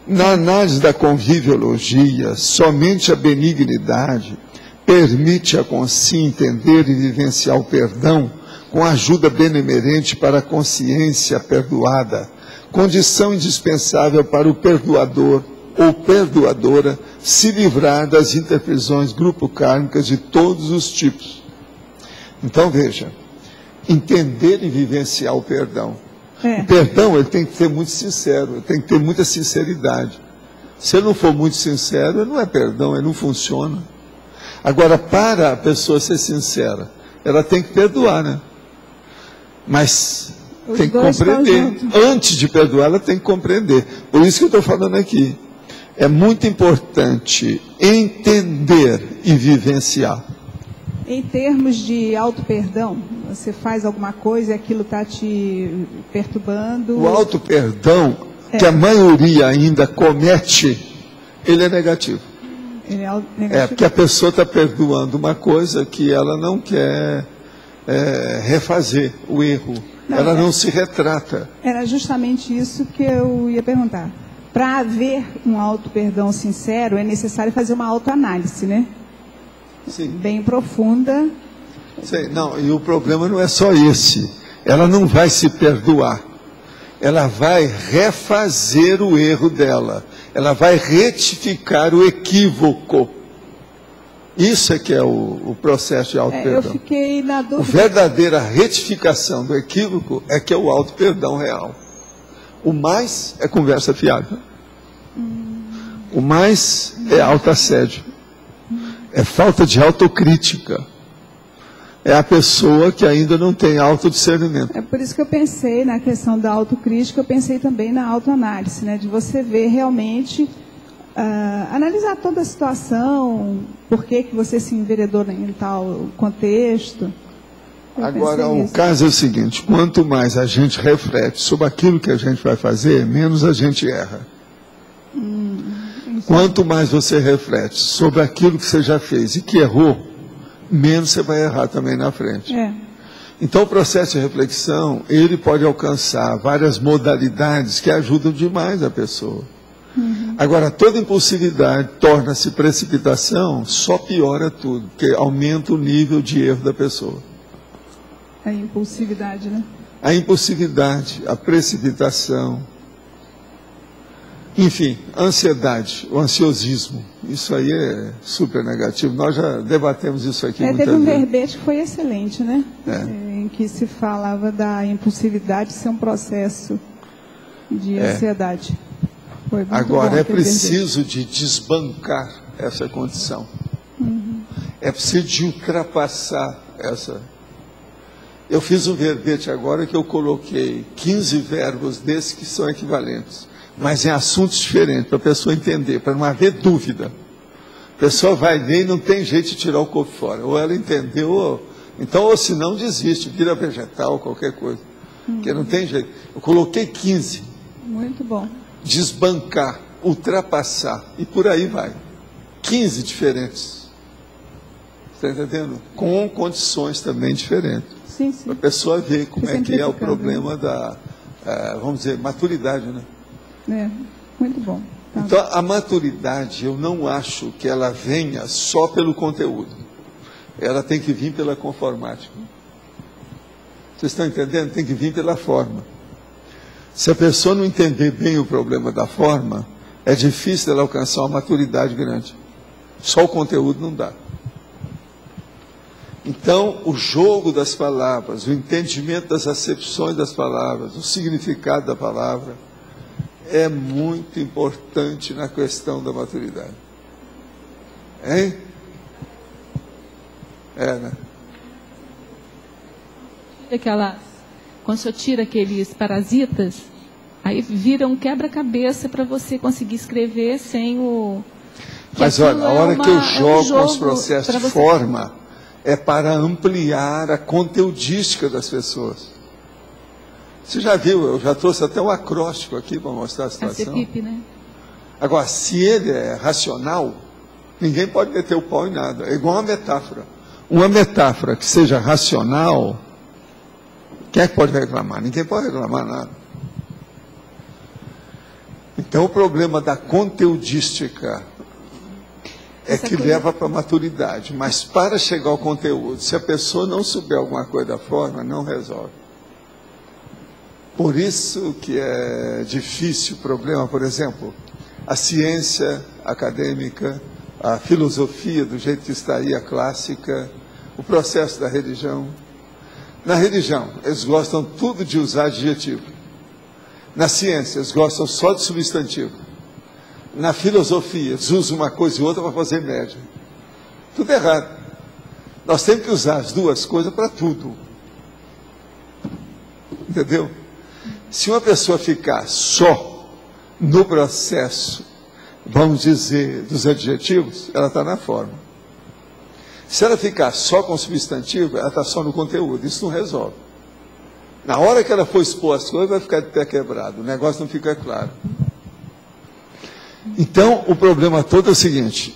Na análise da conviviologia, somente a benignidade permite a consciência entender e vivenciar o perdão com ajuda benemerente para a consciência perdoada, condição indispensável para o perdoador ou perdoadora se livrar das interprisões grupo-kármicas de todos os tipos. Então, veja, entender e vivenciar o perdão. O perdão, ele tem que ser muito sincero, ele tem que ter muita sinceridade. Se ele não for muito sincero, ele não é perdão, ele não funciona. Agora, para a pessoa ser sincera, ela tem que perdoar, né? Mas tem que compreender. Antes de perdoar, ela tem que compreender. Por isso que eu estou falando aqui. É muito importante entender e vivenciar. Em termos de auto-perdão, você faz alguma coisa e aquilo está te perturbando? O auto-perdão, que a maioria ainda comete, ele é negativo. Ele é negativo? Porque a pessoa está perdoando uma coisa que ela não quer refazer o erro. Ela não se retrata. Era justamente isso que eu ia perguntar. Para haver um auto-perdão sincero, é necessário fazer uma autoanálise, né? Sim. Bem profunda. Sim, não, e o problema não é só esse. Ela não vai se perdoar. Ela vai refazer o erro dela. Ela vai retificar o equívoco. Isso é que é o processo de auto-perdão. Eu fiquei na dúvida. A verdadeira retificação do equívoco é que é o auto-perdão real. O mais é conversa fiável. O mais é autoassédio. É falta de autocrítica. É a pessoa que ainda não tem autodiscernimento. É por isso que eu pensei na questão da autocrítica, eu pensei também na autoanálise, né? De você ver realmente, analisar toda a situação, por que você se enveredou em tal contexto. Agora, o caso é o seguinte, quanto mais a gente reflete sobre aquilo que a gente vai fazer, menos a gente erra. Quanto mais você reflete sobre aquilo que você já fez e que errou, menos você vai errar também na frente. Então, o processo de reflexão, ele pode alcançar várias modalidades que ajudam demais a pessoa. Agora, toda impulsividade torna-se precipitação, só piora tudo, porque aumenta o nível de erro da pessoa. A impulsividade, né? A impulsividade, a precipitação, enfim, a ansiedade, o ansiosismo, isso aí é super negativo. Nós já debatemos isso aqui muitas vezes. Teve um verbete que foi excelente, né? Em que se falava da impulsividade ser um processo de ansiedade. Foi muito Agora, bom, é preciso de desbancar essa condição. É preciso de ultrapassar essa. Eu fiz um verbete agora que eu coloquei 15 verbos desses que são equivalentes, mas em assuntos diferentes, para a pessoa entender, para não haver dúvida. A pessoa vai ver e não tem jeito de tirar o corpo fora. Ou ela entendeu, ou se não desiste, vira vegetal, qualquer coisa. Porque não tem jeito. Eu coloquei 15. Muito bom. Desbancar, ultrapassar, e por aí vai. 15 diferentes. Está entendendo? Com condições também diferentes. Sim, sim. Para a pessoa ver como é que é o problema da, vamos dizer, maturidade, né? Muito bom. Tá. Então, a maturidade, eu não acho que ela venha só pelo conteúdo. Ela tem que vir pela conformática. Vocês estão entendendo? Tem que vir pela forma. Se a pessoa não entender bem o problema da forma, é difícil ela alcançar uma maturidade grande. Só o conteúdo não dá. Então, o jogo das palavras, o entendimento das acepções das palavras, o significado da palavra, é muito importante na questão da maturidade. Hein? Né? Quando o senhor tira aqueles parasitas, aí vira um quebra-cabeça para você conseguir escrever sem o... Mas olha, a hora que eu jogo os processos de forma, é para ampliar a conteudística das pessoas. Você já viu, eu já trouxe até um acróstico aqui para mostrar a situação. CPIP, né? Agora, se ele é racional, ninguém pode meter o pau em nada. É igual uma metáfora. Uma metáfora que seja racional, quem é que pode reclamar? Ninguém pode reclamar nada. Então, o problema da conteudística é que leva para a maturidade. Mas para chegar ao conteúdo, se a pessoa não souber alguma coisa da forma, não resolve. Por isso que é difícil o problema, por exemplo, a ciência acadêmica, a filosofia do jeito que está aí, a clássica, o processo da religião. Na religião, eles gostam tudo de usar adjetivo. Na ciência, eles gostam só de substantivo. Na filosofia, eles usam uma coisa e outra para fazer média. Tudo errado. Nós temos que usar as duas coisas para tudo. Entendeu? Se uma pessoa ficar só no processo, vamos dizer, dos adjetivos, ela está na forma. Se ela ficar só com o substantivo, ela está só no conteúdo. Isso não resolve. Na hora que ela for expor as coisas, vai ficar de pé quebrado. O negócio não fica claro. Então, o problema todo é o seguinte.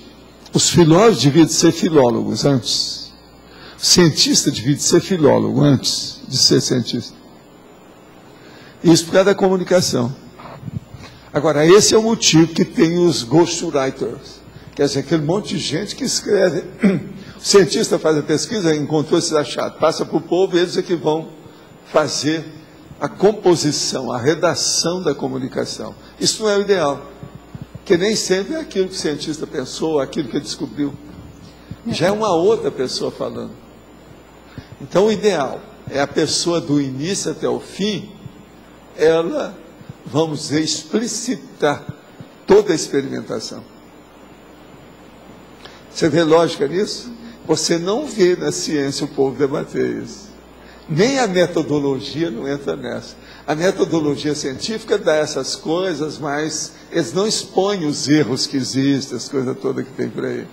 Os filólogos deviam ser filólogos antes. O cientista devia ser filólogo antes de ser cientista. Isso por causa da comunicação. Agora, esse é o motivo que tem os ghostwriters. Quer dizer, aquele monte de gente que escreve. O cientista faz a pesquisa, encontrou esses achados, passa para o povo e eles é que vão fazer a composição, a redação da comunicação. Isso não é o ideal. Porque nem sempre é aquilo que o cientista pensou, aquilo que ele descobriu. Já é uma outra pessoa falando. Então, o ideal é a pessoa do início até o fim, ela, vamos dizer, explicitar toda a experimentação. Você vê lógica nisso? Você não vê na ciência o povo debater isso. Nem a metodologia não entra nessa. A metodologia científica dá essas coisas, mas eles não expõem os erros que existem, as coisas todas que tem por aí.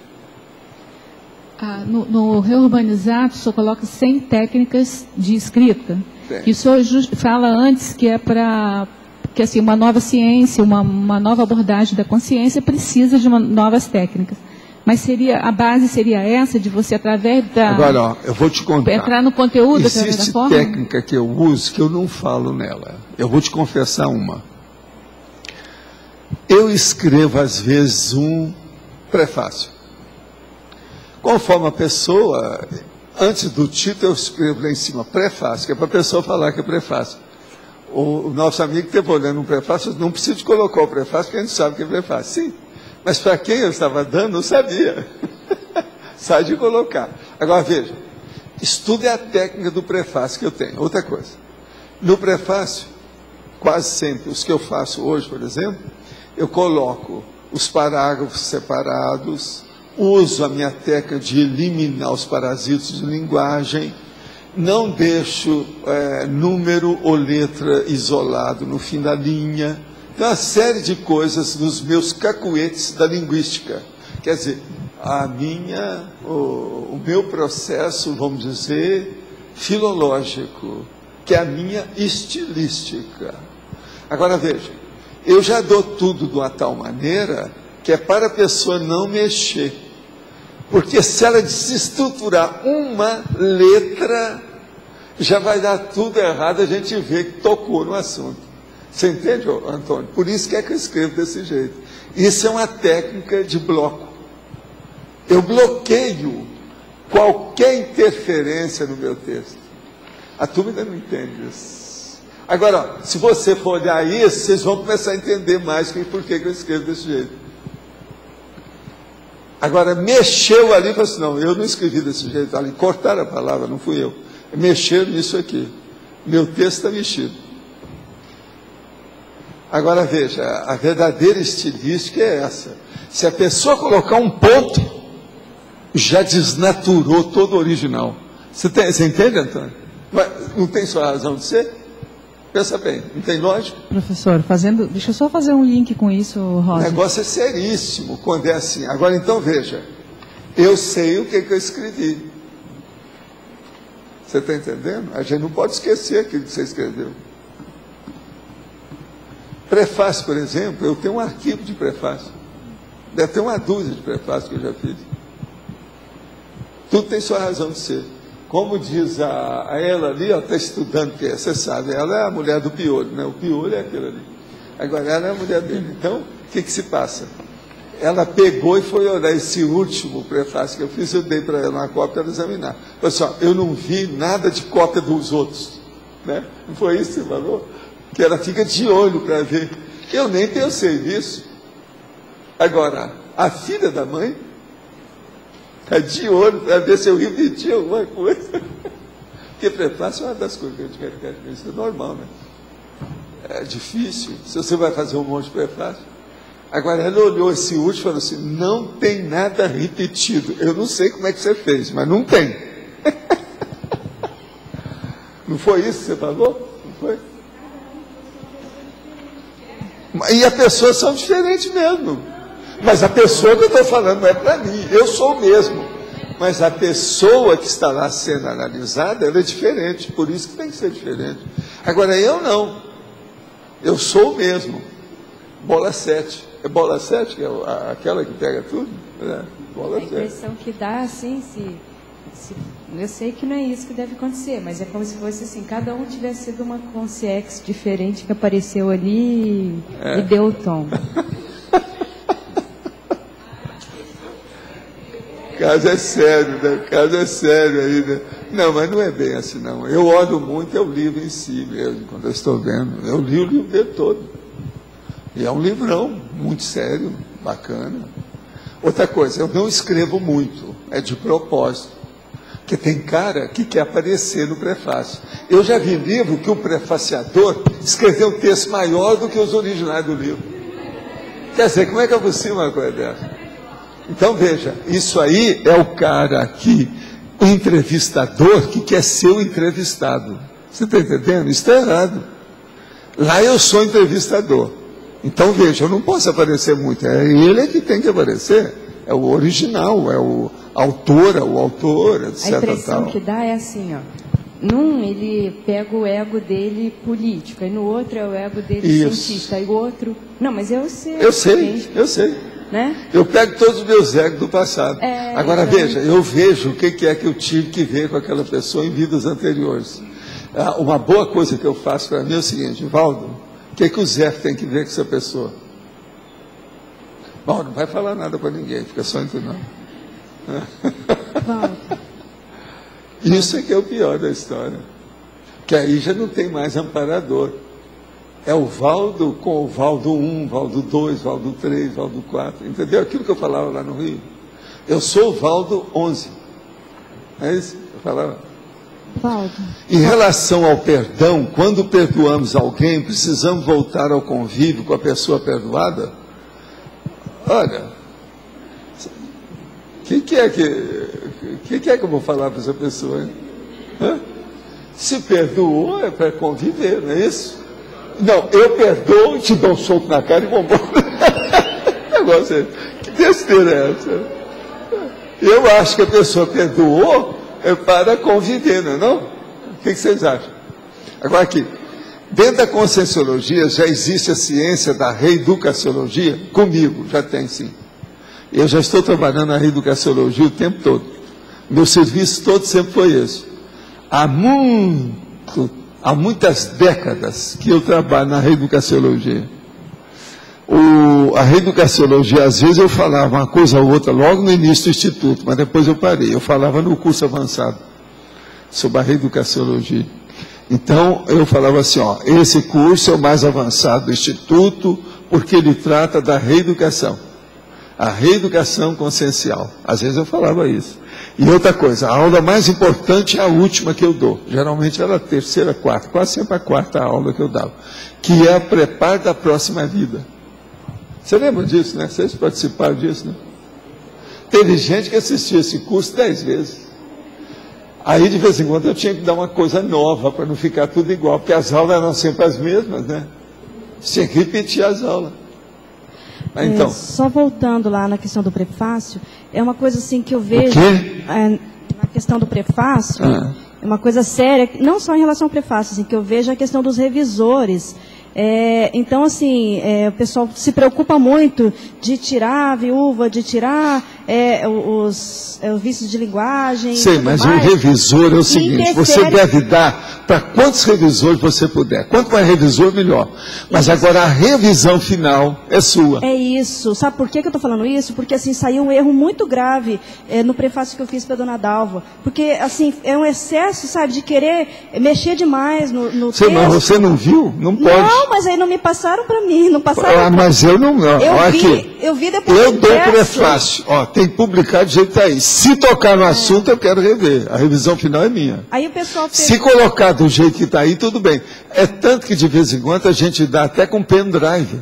No Reurbanizado, o senhor coloca 100 técnicas de escrita. Tem. E o senhor fala antes que é para que assim, uma nova ciência, uma nova abordagem da consciência precisa de novas técnicas. Mas a base seria essa, de você, através da... Agora, ó, eu vou te contar. Entrar no conteúdo através da forma? Existe técnica que eu uso que eu não falo nela. Eu vou te confessar uma. Eu escrevo, às vezes, um prefácio. Conforme a pessoa, antes do título, eu escrevo lá em cima, prefácio, que é para a pessoa falar que é prefácio. O nosso amigo que esteve olhando um prefácio, não precisa de colocar o prefácio, porque a gente sabe que é prefácio. Sim. Mas para quem eu estava dando, não sabia. Sai de colocar. Agora veja, estude a técnica do prefácio que eu tenho. Outra coisa. No prefácio, quase sempre, os que eu faço hoje, por exemplo, eu coloco os parágrafos separados, uso a minha técnica de eliminar os parasitos de linguagem, não deixo número ou letra isolado no fim da linha. Tem uma série de coisas nos meus cacuetes da linguística. Quer dizer, o meu processo, vamos dizer, filológico, que é a minha estilística. Agora veja, eu já dou tudo de uma tal maneira que é para a pessoa não mexer. Porque se ela desestruturar uma letra, já vai dar tudo errado, a gente vê que tocou no assunto. Você entende, Antônio? Por isso que é que eu escrevo desse jeito. Isso é uma técnica de bloco. Eu bloqueio qualquer interferência no meu texto. A turma ainda não entende isso. Agora, se você for olhar isso, vocês vão começar a entender mais por que eu escrevo desse jeito. Agora, mexeu ali e falou assim, não, eu não escrevi desse jeito, ali, cortaram a palavra, não fui eu. Mexeram nisso aqui. Meu texto está mexido. Agora, veja, a verdadeira estilística é essa. Se a pessoa colocar um ponto, já desnaturou todo o original. Você entende, Antônio? Não tem sua razão de ser? Pensa bem, não tem lógica? Professor, deixa eu só fazer um link com isso, Rosa. O negócio é seríssimo quando é assim. Agora, então, veja, eu sei o que eu escrevi. Você está entendendo? A gente não pode esquecer aquilo que você escreveu. Prefácio, por exemplo, eu tenho um arquivo de prefácio. Deve ter uma dúzia de prefácios que eu já fiz. Tudo tem sua razão de ser. Como diz a ela ali, está estudando, porque você sabe, ela é a mulher do piolho, né? O piolho é aquele ali. Agora ela é a mulher dele. Então, o que se passa? Ela pegou e foi olhar esse último prefácio que eu fiz, eu dei para ela uma cópia para ela examinar. Pessoal, eu não vi nada de cópia dos outros. Né? Não foi isso que você falou? Que ela fica de olho para ver. Eu nem pensei nisso. Agora, a filha da mãe está de olho para ver se eu repeti alguma coisa. Porque prefácio é uma das coisas que a gente quer. Isso é normal, né? É difícil. Se você vai fazer um monte de prefácio. Agora, ela olhou esse último e falou assim, não tem nada repetido. Eu não sei como é que você fez, mas não tem. Não foi isso que você falou? Não foi? E as pessoas são diferentes mesmo. Mas a pessoa que eu estou falando não é para mim, eu sou o mesmo. Mas a pessoa que está lá sendo analisada, ela é diferente, por isso que tem que ser diferente. Agora, eu não. Eu sou o mesmo. Bola 7. É bola 7, que é aquela que pega tudo? É, bola 7. A impressão que dá, assim, eu sei que não é isso que deve acontecer, mas é como se fosse assim, cada um tivesse sido uma consciência diferente que apareceu ali e deu o tom. O caso é sério, né? O caso é sério aí, né? Não, mas não é bem assim, não. Eu olho muito, é o livro em si mesmo, quando eu estou vendo. Eu li o livro dele todo. E é um livrão, muito sério, bacana. Outra coisa, eu não escrevo muito, é de propósito. Porque tem cara que quer aparecer no prefácio. Eu já vi livro que o prefaciador escreveu um texto maior do que os originais do livro. Quer dizer, como é que é possível uma coisa dessa? Então, veja, isso aí é o cara aqui, o entrevistador que quer ser o entrevistado. Você está entendendo? Isso está errado. Lá eu sou entrevistador. Então, veja, eu não posso aparecer muito. É ele que tem que aparecer. É o original, é o autor, etc. A impressão que dá é assim, ó. Num, ele pega o ego dele político, e no outro é o ego dele cientista, e o outro... Não, mas eu sei. Eu sei. Né? Eu pego todos os meus egos do passado. Agora, veja, eu vejo o que é que eu tive que ver com aquela pessoa em vidas anteriores. Uma boa coisa que eu faço para mim é o seguinte, Valdo, o que o Zé tem que ver com essa pessoa? Bom, não vai falar nada para ninguém, fica só entre nós. Isso é que é o pior da história. Que aí já não tem mais amparador. É o Valdo com o Valdo 1, Valdo 2, Valdo 3, Valdo 4. Entendeu? Aquilo que eu falava lá no Rio. Eu sou o Valdo 11. É isso que eu falava? Valdo. Em relação ao perdão, quando perdoamos alguém, precisamos voltar ao convívio com a pessoa perdoada? Olha, o que é que eu vou falar para essa pessoa? Hein? Se perdoou, é para conviver, não é isso? Não, eu perdoo e te dou um soco na cara e vou embora. Que besteira é essa? Eu acho que a pessoa perdoou é para conviver, não é não? O que vocês acham? Agora aqui, dentro da conscienciologia já existe a ciência da reeducaciologia? Comigo, já tem sim. Eu já estou trabalhando na reeducaciologia o tempo todo. Meu serviço todo sempre foi esse. Há muitas décadas que eu trabalho na reeducaciologia. A reeducaciologia, às vezes eu falava uma coisa ou outra logo no início do instituto, mas depois eu parei. Eu falava no curso avançado sobre a reeducaciologia. Então, eu falava assim, esse curso é o mais avançado do instituto, porque ele trata da reeducação. A reeducação consciencial. Às vezes eu falava isso. E outra coisa, a aula mais importante é a última que eu dou. Geralmente era a terceira, quarta, quase sempre a quarta aula que eu dava. Que é a preparo da próxima vida. Você lembra disso, né? Vocês participaram disso, né? Teve gente que assistiu esse curso 10 vezes. Aí, de vez em quando, eu tinha que dar uma coisa nova para não ficar tudo igual, porque as aulas eram sempre as mesmas, né? Tinha que repetir as aulas. Então, só voltando lá na questão do prefácio, é uma coisa assim que eu vejo na questão do prefácio, é uma coisa séria, não só em relação ao prefácio, assim, que eu vejo a questão dos revisores. Então, assim, o pessoal se preocupa muito de tirar a viúva, de tirar os vícios de linguagem. Sei, mas o revisor é o seguinte, você deve dar para quantos revisores você puder. Quanto mais revisor, melhor. Mas agora a revisão final é sua. É isso. Sabe por que eu estou falando isso? Porque, assim, saiu um erro muito grave no prefácio que eu fiz para a dona Dalva. Porque, assim, é um excesso, sabe, de querer mexer demais no texto. Mas você não viu? Não pode. Não, mas aí não me passaram para mim, não passaram. Mas eu não. Eu vi depois. Eu dou prefácio. Tem publicado do jeito que está aí. Se tocar no assunto, eu quero rever. A revisão final é minha. Aí o pessoal Se colocar do jeito que está aí, tudo bem. É tanto que de vez em quando a gente dá até com pendrive.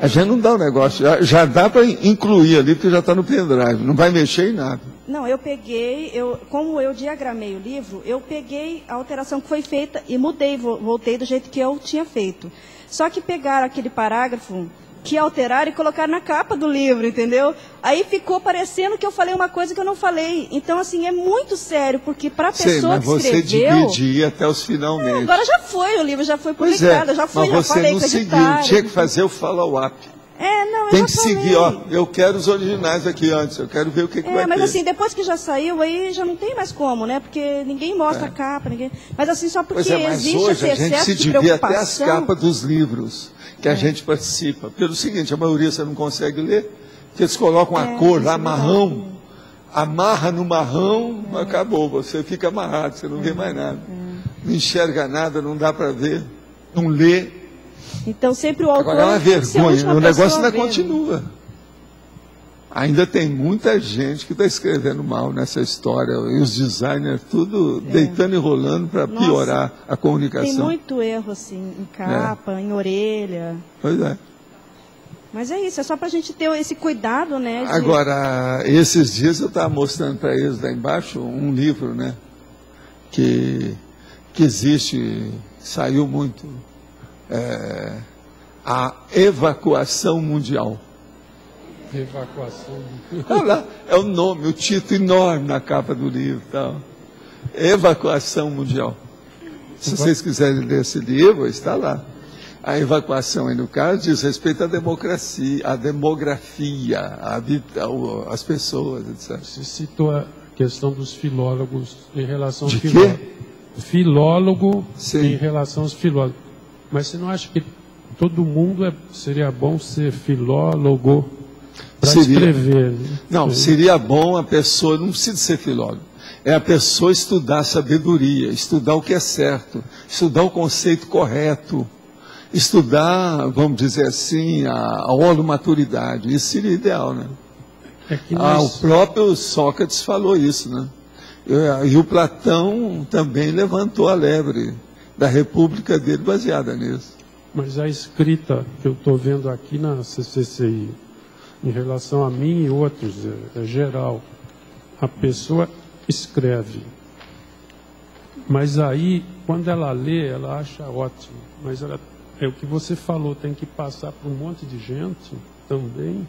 A gente não dá o negócio. Já dá para incluir ali, porque já está no pendrive. Não vai mexer em nada. Não, eu peguei, como eu diagramei o livro, eu peguei a alteração que foi feita e mudei, voltei do jeito que eu tinha feito. Só que pegaram aquele parágrafo que alteraram e colocaram na capa do livro, entendeu? Aí ficou parecendo que eu falei uma coisa que eu não falei. Então, assim, é muito sério, porque para a pessoa que escreveu... Mas você dividia até os finalmente. Agora já foi, o livro já foi publicado, já foi, mas já falei com você não seguiu, tinha que fazer o follow-up. Tem que seguir, eu quero os originais aqui antes, eu quero ver o que vai ter. Mas assim, depois que já saiu, aí já não tem mais como, né? Porque ninguém mostra a capa, ninguém... Mas assim, só porque existe hoje esse a gente se de devia até as capas dos livros que a gente participa. Pelo seguinte, a maioria você não consegue ler, porque eles colocam a cor lá, marrão, amarra no marrão, acabou, você fica amarrado, você não vê mais nada. Não enxerga nada, não dá para ver, não lê. Então sempre o autor... Agora é uma vergonha, o negócio ainda continua. Ainda tem muita gente que está escrevendo mal nessa história, e os designers tudo deitando e rolando para piorar a comunicação. Tem muito erro, assim, em capa, em orelha. Pois é. Mas é isso, é só para a gente ter esse cuidado, né? Agora, esses dias eu estava mostrando para eles lá embaixo um livro, né? Que existe, saiu muito... a evacuação mundial. Evacuação. Olha lá, é o nome, o título enorme na capa do livro. Tal. Evacuação mundial. Se vocês quiserem ler esse livro, está lá. A evacuação, aí no caso, diz respeito à democracia, as pessoas, etc. Você citou a questão dos filólogos em relação aos filólogos. Filólogo Sim. em relação aos filólogos. Mas você não acha que todo mundo seria bom ser filólogo para escrever? Né? Não, seria bom a pessoa, não precisa ser filólogo, é a pessoa estudar a sabedoria, estudar o que é certo, estudar o conceito correto, estudar, vamos dizer assim, a holomaturidade. Isso seria ideal, né? O próprio Sócrates falou isso, né? E o Platão também levantou a lebre da república dele baseada nisso. Mas a escrita que eu estou vendo aqui na CCCI, em relação a mim e outros, é geral. A pessoa escreve, mas aí, quando ela lê, ela acha ótimo. Mas é o que você falou, tem que passar por um monte de gente também.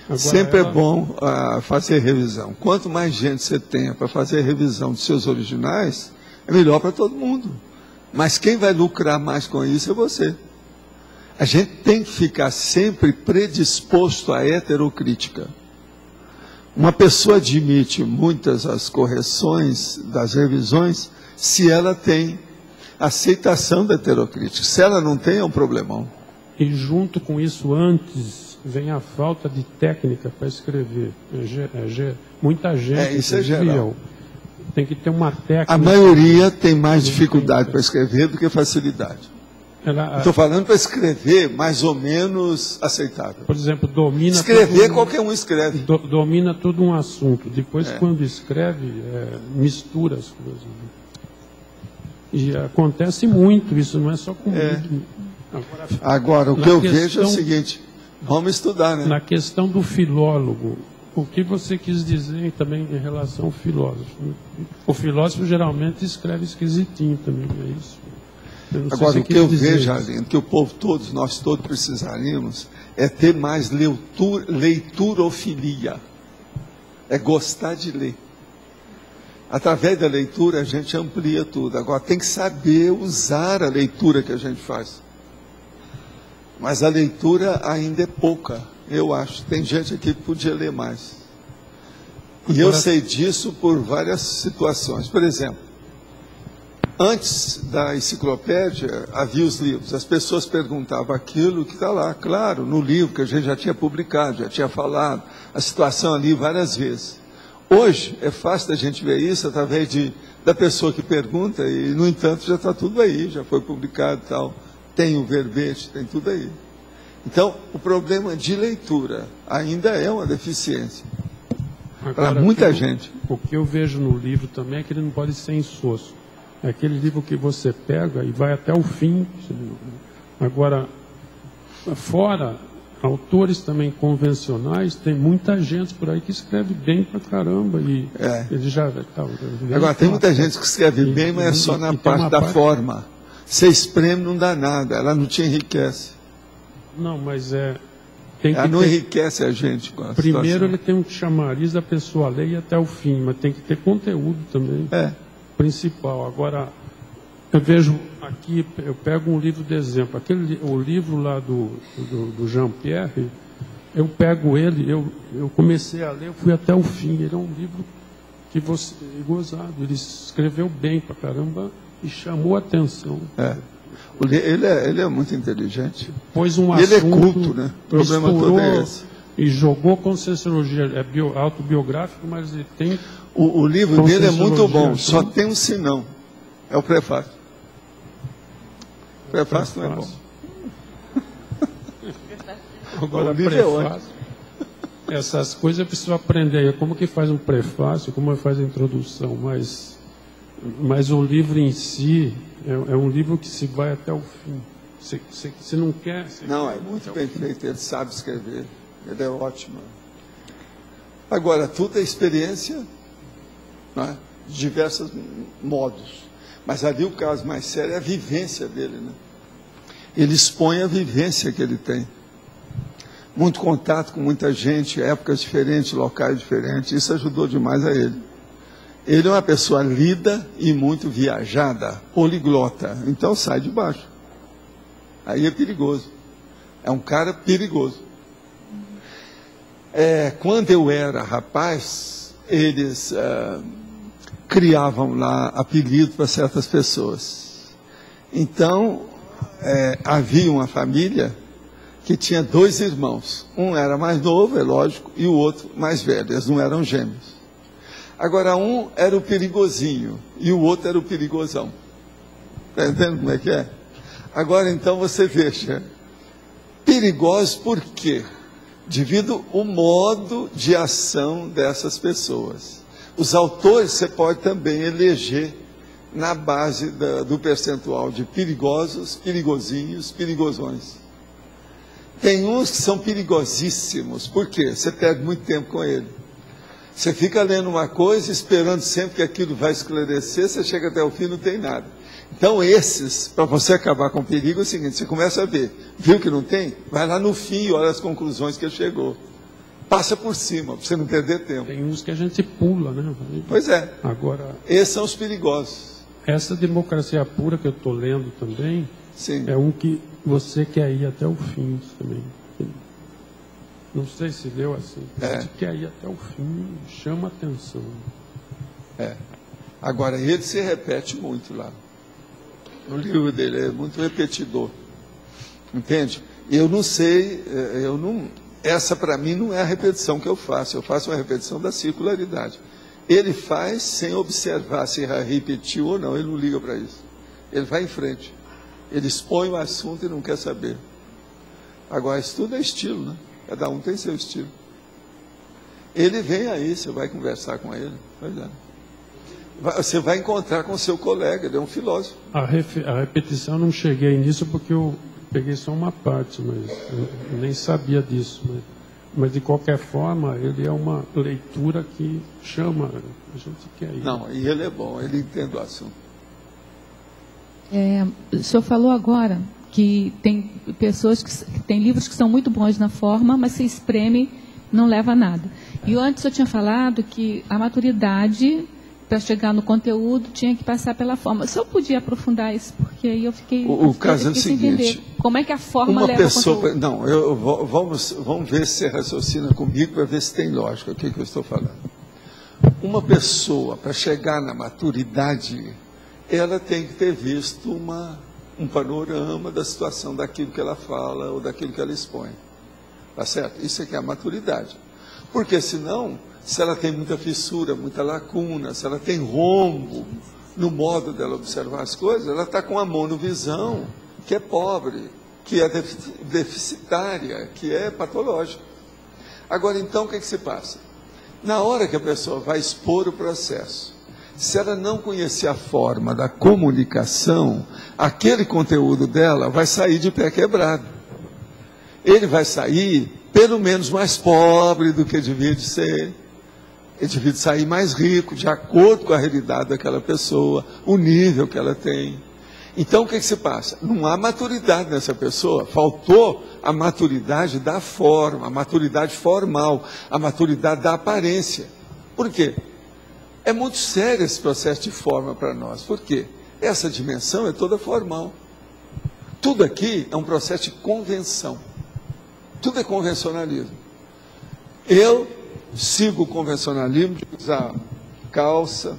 Agora sempre é bom fazer revisão. Quanto mais gente você tenha para fazer revisão dos seus originais, é melhor para todo mundo. Mas quem vai lucrar mais com isso é você. A gente tem que ficar sempre predisposto à heterocrítica. Uma pessoa admite muitas as correções das revisões se ela tem aceitação da heterocrítica. Se ela não tem, é um problemão. E junto com isso, antes, vem a falta de técnica para escrever. Muita gente isso é geral. Tem que ter uma técnica. A maioria tem mais dificuldade para escrever do que facilidade. Estou falando para escrever mais ou menos aceitável. Por exemplo, domina... Escrever, qualquer um escreve. Domina todo um assunto. Depois, quando escreve, mistura as coisas. E acontece muito isso, não é só comigo. Agora, o que eu vejo é o seguinte, vamos estudar, né? Na questão do filólogo, o que você quis dizer também em relação ao filósofo? O filósofo geralmente escreve esquisitinho também, não é isso? Agora, o que eu vejo, Arlindo, que o povo todos, nós todos precisaríamos, é ter mais leiturofilia. É gostar de ler. Através da leitura a gente amplia tudo. Agora tem que saber usar a leitura que a gente faz. Mas a leitura ainda é pouca, eu acho. Tem gente aqui que podia ler mais. E eu sei disso por várias situações. Por exemplo, antes da enciclopédia, havia os livros. As pessoas perguntavam aquilo que está lá, claro, no livro que a gente já tinha publicado, já tinha falado, a situação ali várias vezes. Hoje, é fácil da gente ver isso através da pessoa que pergunta e, no entanto, já está tudo aí, já foi publicado e tal. Tem o verbete, tem tudo aí. Então, o problema de leitura ainda é uma deficiência para muita gente. O que eu vejo no livro também é que ele não pode ser insosso. É aquele livro que você pega e vai até o fim. Agora, fora, autores também convencionais, tem muita gente por aí que escreve bem pra caramba. E ele já, agora, tem muita gente que escreve bem, mas é só na parte da forma. Você espreme, não dá nada, ela não te enriquece. Não, mas ela não enriquece a gente. Com a primeiro, situação. ele tem um chamariz da pessoa ler e até o fim, mas tem que ter conteúdo também. Principal. Agora, eu vejo aqui, eu pego um livro de exemplo, o livro lá do Jean-Pierre, eu pego ele, eu comecei a ler, eu fui até o fim. Ele é um livro que você gozado, ele escreveu bem pra caramba e chamou a atenção. Ele é muito inteligente. Pôs um e ele é assunto, culto, né? O problema todo é esse. E jogou Conscienciologia, autobiográfico, mas ele tem... O livro dele é muito bom, só tem um senão. É o prefácio. O prefácio não é bom. Agora, o prefácio, essas coisas eu preciso aprender. Como que faz um prefácio, como faz a introdução, mas o livro em si é um livro que se vai até o fim. Você não quer... Não, é muito bem feito, ele sabe escrever. Ele é ótimo. Agora, tudo é experiência, né, de diversos modos. Mas ali o caso mais sério é a vivência dele. Né? Ele expõe a vivência que ele tem. Muito contato com muita gente, épocas diferentes, locais diferentes. Isso ajudou demais a ele. Ele é uma pessoa lida e muito viajada, poliglota. Então sai de baixo. Aí é perigoso. É um cara perigoso. Quando eu era rapaz, eles criavam lá apelido para certas pessoas. Então, havia uma família que tinha 2 irmãos. Um era mais novo, é lógico, e o outro mais velho. Eles não eram gêmeos. Agora, um era o perigosinho e o outro era o perigosão. Está entendendo como é que é? Agora, então, você veja. Perigosos por quê? Devido ao modo de ação dessas pessoas. Os autores você pode também eleger na base do percentual de perigosos, perigosinhos, perigosões. Tem uns que são perigosíssimos. Por quê? Você perde muito tempo com ele. Você fica lendo uma coisa, esperando sempre que aquilo vai esclarecer, você chega até o fim e não tem nada. Então esses, para você acabar com o perigo, é o seguinte, você começa a ver, viu que não tem? Vai lá no fim e olha as conclusões que ele chegou. Passa por cima, para você não perder tempo. Tem uns que a gente pula, né? Pois é. Agora, esses são os perigosos. Essa democracia pura que eu estou lendo também, sim, é um que você quer ir até o fim também. Não sei se leu assim. Você quer ir até o fim, chama atenção. Agora, ele se repete muito lá. No livro dele é muito repetidor. Entende? Eu não sei, essa para mim não é a repetição que eu faço uma repetição da circularidade. Ele faz sem observar se repetiu ou não, ele não liga para isso. Ele vai em frente. Ele expõe o assunto e não quer saber. Agora, isso tudo é estilo, né? Cada um tem seu estilo. Ele vem aí, você vai conversar com ele. Você vai encontrar com o seu colega, ele é um filósofo. A repetição, eu não cheguei nisso porque eu peguei só uma parte, mas eu nem sabia disso. Mas de qualquer forma, ele é uma leitura que chama, a gente quer ir. Não, e ele é bom, ele entende o assunto. O senhor falou agora que tem pessoas que têm livros que são muito bons na forma, mas se espreme, não leva a nada. E antes eu tinha falado que a maturidade, para chegar no conteúdo, tinha que passar pela forma. Se eu podia aprofundar isso, porque aí eu fiquei... O caso é o seguinte... Como é que a forma leva ao conteúdo? Não, vamos ver se você raciocina comigo para ver se tem lógica o que eu estou falando. Uma pessoa, para chegar na maturidade, ela tem que ter visto um panorama da situação daquilo que ela fala ou daquilo que ela expõe. Tá certo? Isso é que é a maturidade. Porque senão, se ela tem muita fissura, muita lacuna, se ela tem rombo no modo dela observar as coisas, ela está com a monovisão, que é pobre, que é deficitária, que é patológica. Agora, então, o que se passa? Na hora que a pessoa vai expor o processo, se ela não conhecer a forma da comunicação, aquele conteúdo dela vai sair de pé quebrado. Ele vai sair, pelo menos, mais pobre do que devia de ser. Ele devia de sair mais rico, de acordo com a realidade daquela pessoa, o nível que ela tem. Então, o que se passa? Não há maturidade nessa pessoa, faltou a maturidade da forma, a maturidade formal, a maturidade da aparência. Por quê? É muito sério esse processo de forma para nós. Por quê? Essa dimensão é toda formal. Tudo aqui é um processo de convenção. Tudo é convencionalismo. Eu sigo o convencionalismo de usar calça,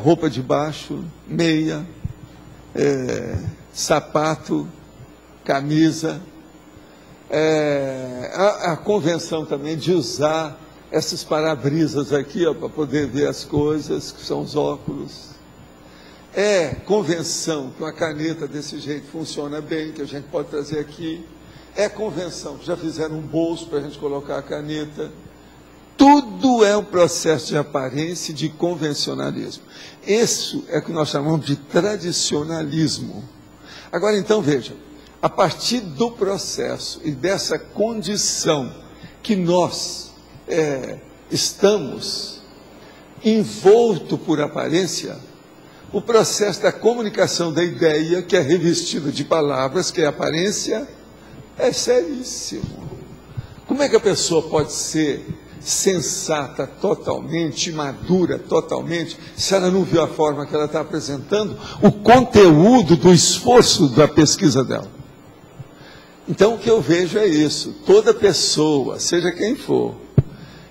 roupa de baixo, meia, sapato, camisa. A convenção também de usar esses para-brisas aqui, para poder ver as coisas, que são os óculos. Convenção que uma caneta desse jeito funciona bem, que a gente pode trazer aqui. Convenção que já fizeram um bolso para a gente colocar a caneta. Tudo é um processo de aparência e de convencionalismo. Isso é o que nós chamamos de tradicionalismo. Agora, então, veja, a partir do processo e dessa condição que nós estamos envolto por aparência, o processo da comunicação da ideia, que é revestido de palavras, que é aparência, é seríssimo. Como é que a pessoa pode ser sensata totalmente, madura totalmente, se ela não viu a forma que ela está apresentando, o conteúdo do esforço da pesquisa dela? Então, o que eu vejo é isso. Toda pessoa, seja quem for,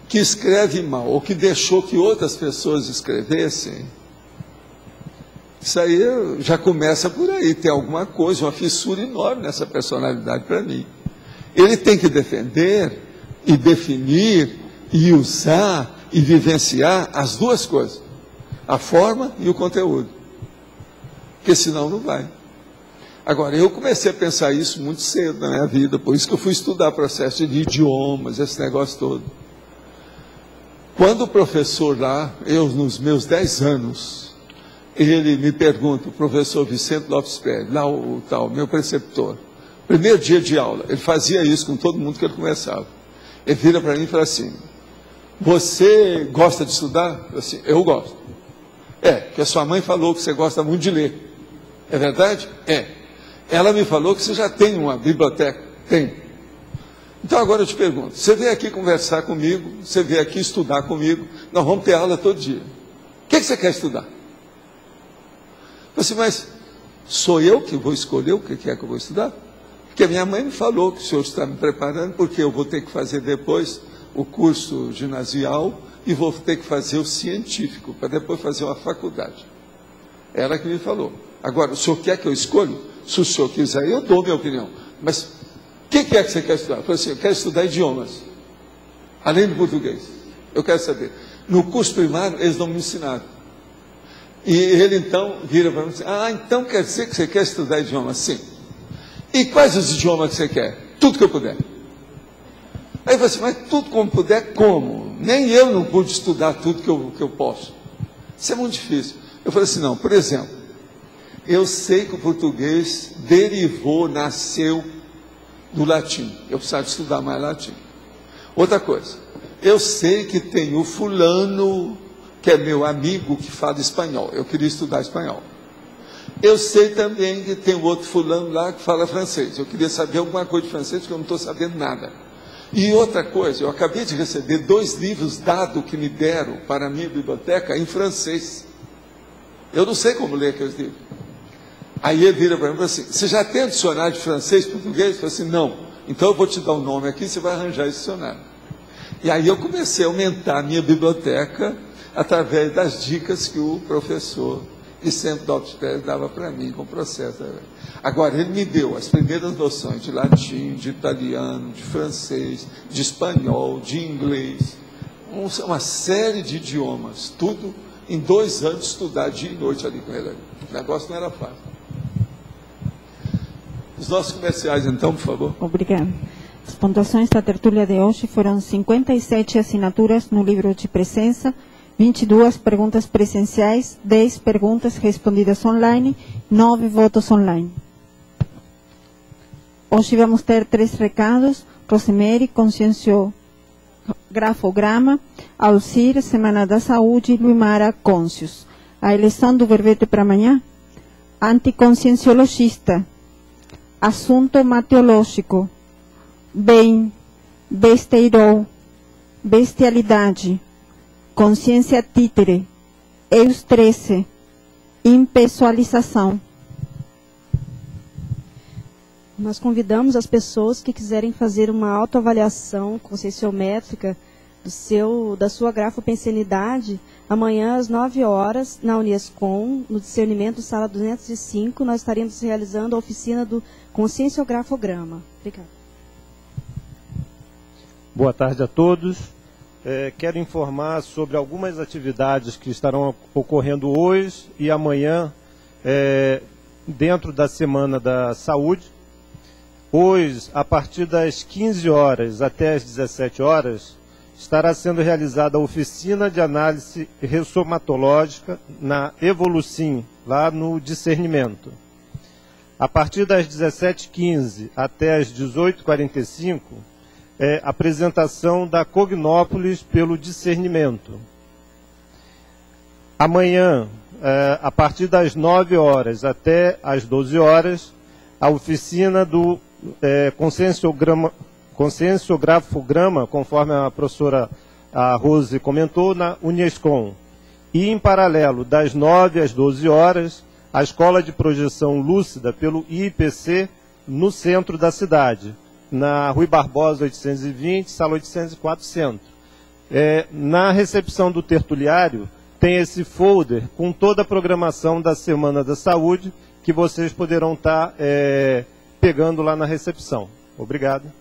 que escreve mal, ou que deixou que outras pessoas escrevessem, isso aí já começa por aí, tem alguma coisa, uma fissura enorme nessa personalidade para mim. Ele tem que defender e definir e usar e vivenciar as duas coisas, a forma e o conteúdo, porque senão não vai. Agora, eu comecei a pensar isso muito cedo na minha vida, por isso que eu fui estudar processo de idiomas, esse negócio todo. Quando o professor lá, eu nos meus 10 anos, ele me pergunta, o professor Vicente Lopes Pérez, lá o tal, meu preceptor, primeiro dia de aula, ele fazia isso com todo mundo que ele conversava. Ele vira para mim e fala assim, você gosta de estudar? Eu assim, eu gosto. Porque a sua mãe falou que você gosta muito de ler. É verdade? Ela me falou que você já tem uma biblioteca. Tem. Então agora eu te pergunto, você veio aqui conversar comigo, você veio aqui estudar comigo, nós vamos ter aula todo dia. O que você quer estudar? Eu disse, mas sou eu que vou escolher o que é que eu vou estudar? Porque a minha mãe me falou que o senhor está me preparando, porque eu vou ter que fazer depois o curso ginasial e vou ter que fazer o científico, para depois fazer uma faculdade. Ela que me falou. Agora, o senhor quer que eu escolha? Se o senhor quiser, eu dou minha opinião. Mas o que é que você quer estudar? Eu falei assim, eu quero estudar idiomas, além do português. Eu quero saber. No curso primário, eles não me ensinaram. E ele então vira para mim e diz, então quer dizer que você quer estudar idioma? Sim. E quais os idiomas que você quer? Tudo que eu puder. Aí eu falei assim, mas tudo como puder, como? Nem eu não pude estudar tudo que eu posso. Isso é muito difícil. Eu falei assim, não, por exemplo, eu sei que o português derivou, nasceu do latim. Eu precisava estudar mais latim. Outra coisa, eu sei que tem o fulano, que é meu amigo, que fala espanhol. Eu queria estudar espanhol. Eu sei também que tem o outro fulano lá que fala francês. Eu queria saber alguma coisa de francês, porque eu não estou sabendo nada. E outra coisa, eu acabei de receber 2 livros dados que me deram para a minha biblioteca em francês. Eu não sei como ler aqueles livros. Aí ele vira para mim e fala assim, você já tem dicionário de francês, português? Eu falei assim, não. Então eu vou te dar um nome aqui, você vai arranjar esse dicionário. E aí eu comecei a aumentar a minha biblioteca através das dicas que o professor e sempre da Autospécie dava para mim com o processo. Agora, ele me deu as primeiras noções de latim, de italiano, de francês, de espanhol, de inglês, uma série de idiomas, tudo em 2 anos de estudar dia e noite ali com ele. O negócio não era fácil. Os nossos comerciais, então, por favor. Obrigada. As pontuações da tertúlia de hoje foram 57 assinaturas no livro de presença, 22 perguntas presenciais, 10 perguntas respondidas online, 9 votos online. Hoje vamos ter 3 recados. Rosemary, Conscienciografograma, Alcir, Semana da Saúde, Luimara, Côncios. A eleição do verbete para amanhã? Anticonscienciologista, assunto mateológico, bem, besteirol, bestialidade, consciência títere, eustresse, impessoalização. Nós convidamos as pessoas que quiserem fazer uma autoavaliação conscienciométrica da sua grafopensenidade, amanhã às 9 horas, na Unescom, no discernimento sala 205, nós estaremos realizando a oficina do Conscienciografograma. Obrigada. Boa tarde a todos. Quero informar sobre algumas atividades que estarão ocorrendo hoje e amanhã dentro da Semana da Saúde. Hoje, a partir das 15 horas até as 17 horas, estará sendo realizada a oficina de análise ressomatológica na Evolucim, lá no discernimento. A partir das 17h15 até as 18h45, apresentação da Cognópolis pelo discernimento. Amanhã, a partir das 9 horas até as 12 horas, a oficina do Conscienciografograma, conforme a professora Rose comentou, na Unescom. E, em paralelo, das 9 às 12 horas, a Escola de Projeção Lúcida pelo IPC, no centro da cidade, na Rui Barbosa 820, sala 804 Centro. Na recepção do tertuliário, tem esse folder com toda a programação da Semana da Saúde, que vocês poderão estar pegando lá na recepção. Obrigado.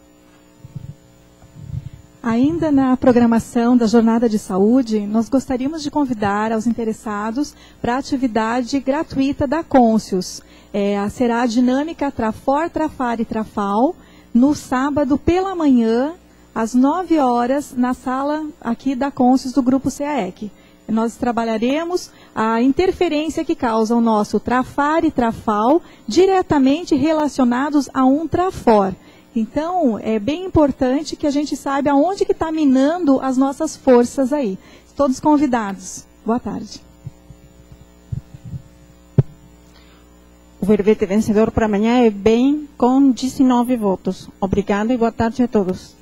Ainda na programação da Jornada de Saúde, nós gostaríamos de convidar aos interessados para a atividade gratuita da Côncios. Será a dinâmica Trafor, Trafar e Trafal, no sábado pela manhã, às 9 horas, na sala aqui da Côncios do Grupo CAEC. Nós trabalharemos a interferência que causa o nosso Trafar e Trafal diretamente relacionados a um Trafor. Então, é bem importante que a gente saiba aonde que está minando as nossas forças aí. Todos convidados. Boa tarde. O verbete vencedor para amanhã é bem com 19 votos. Obrigada e boa tarde a todos.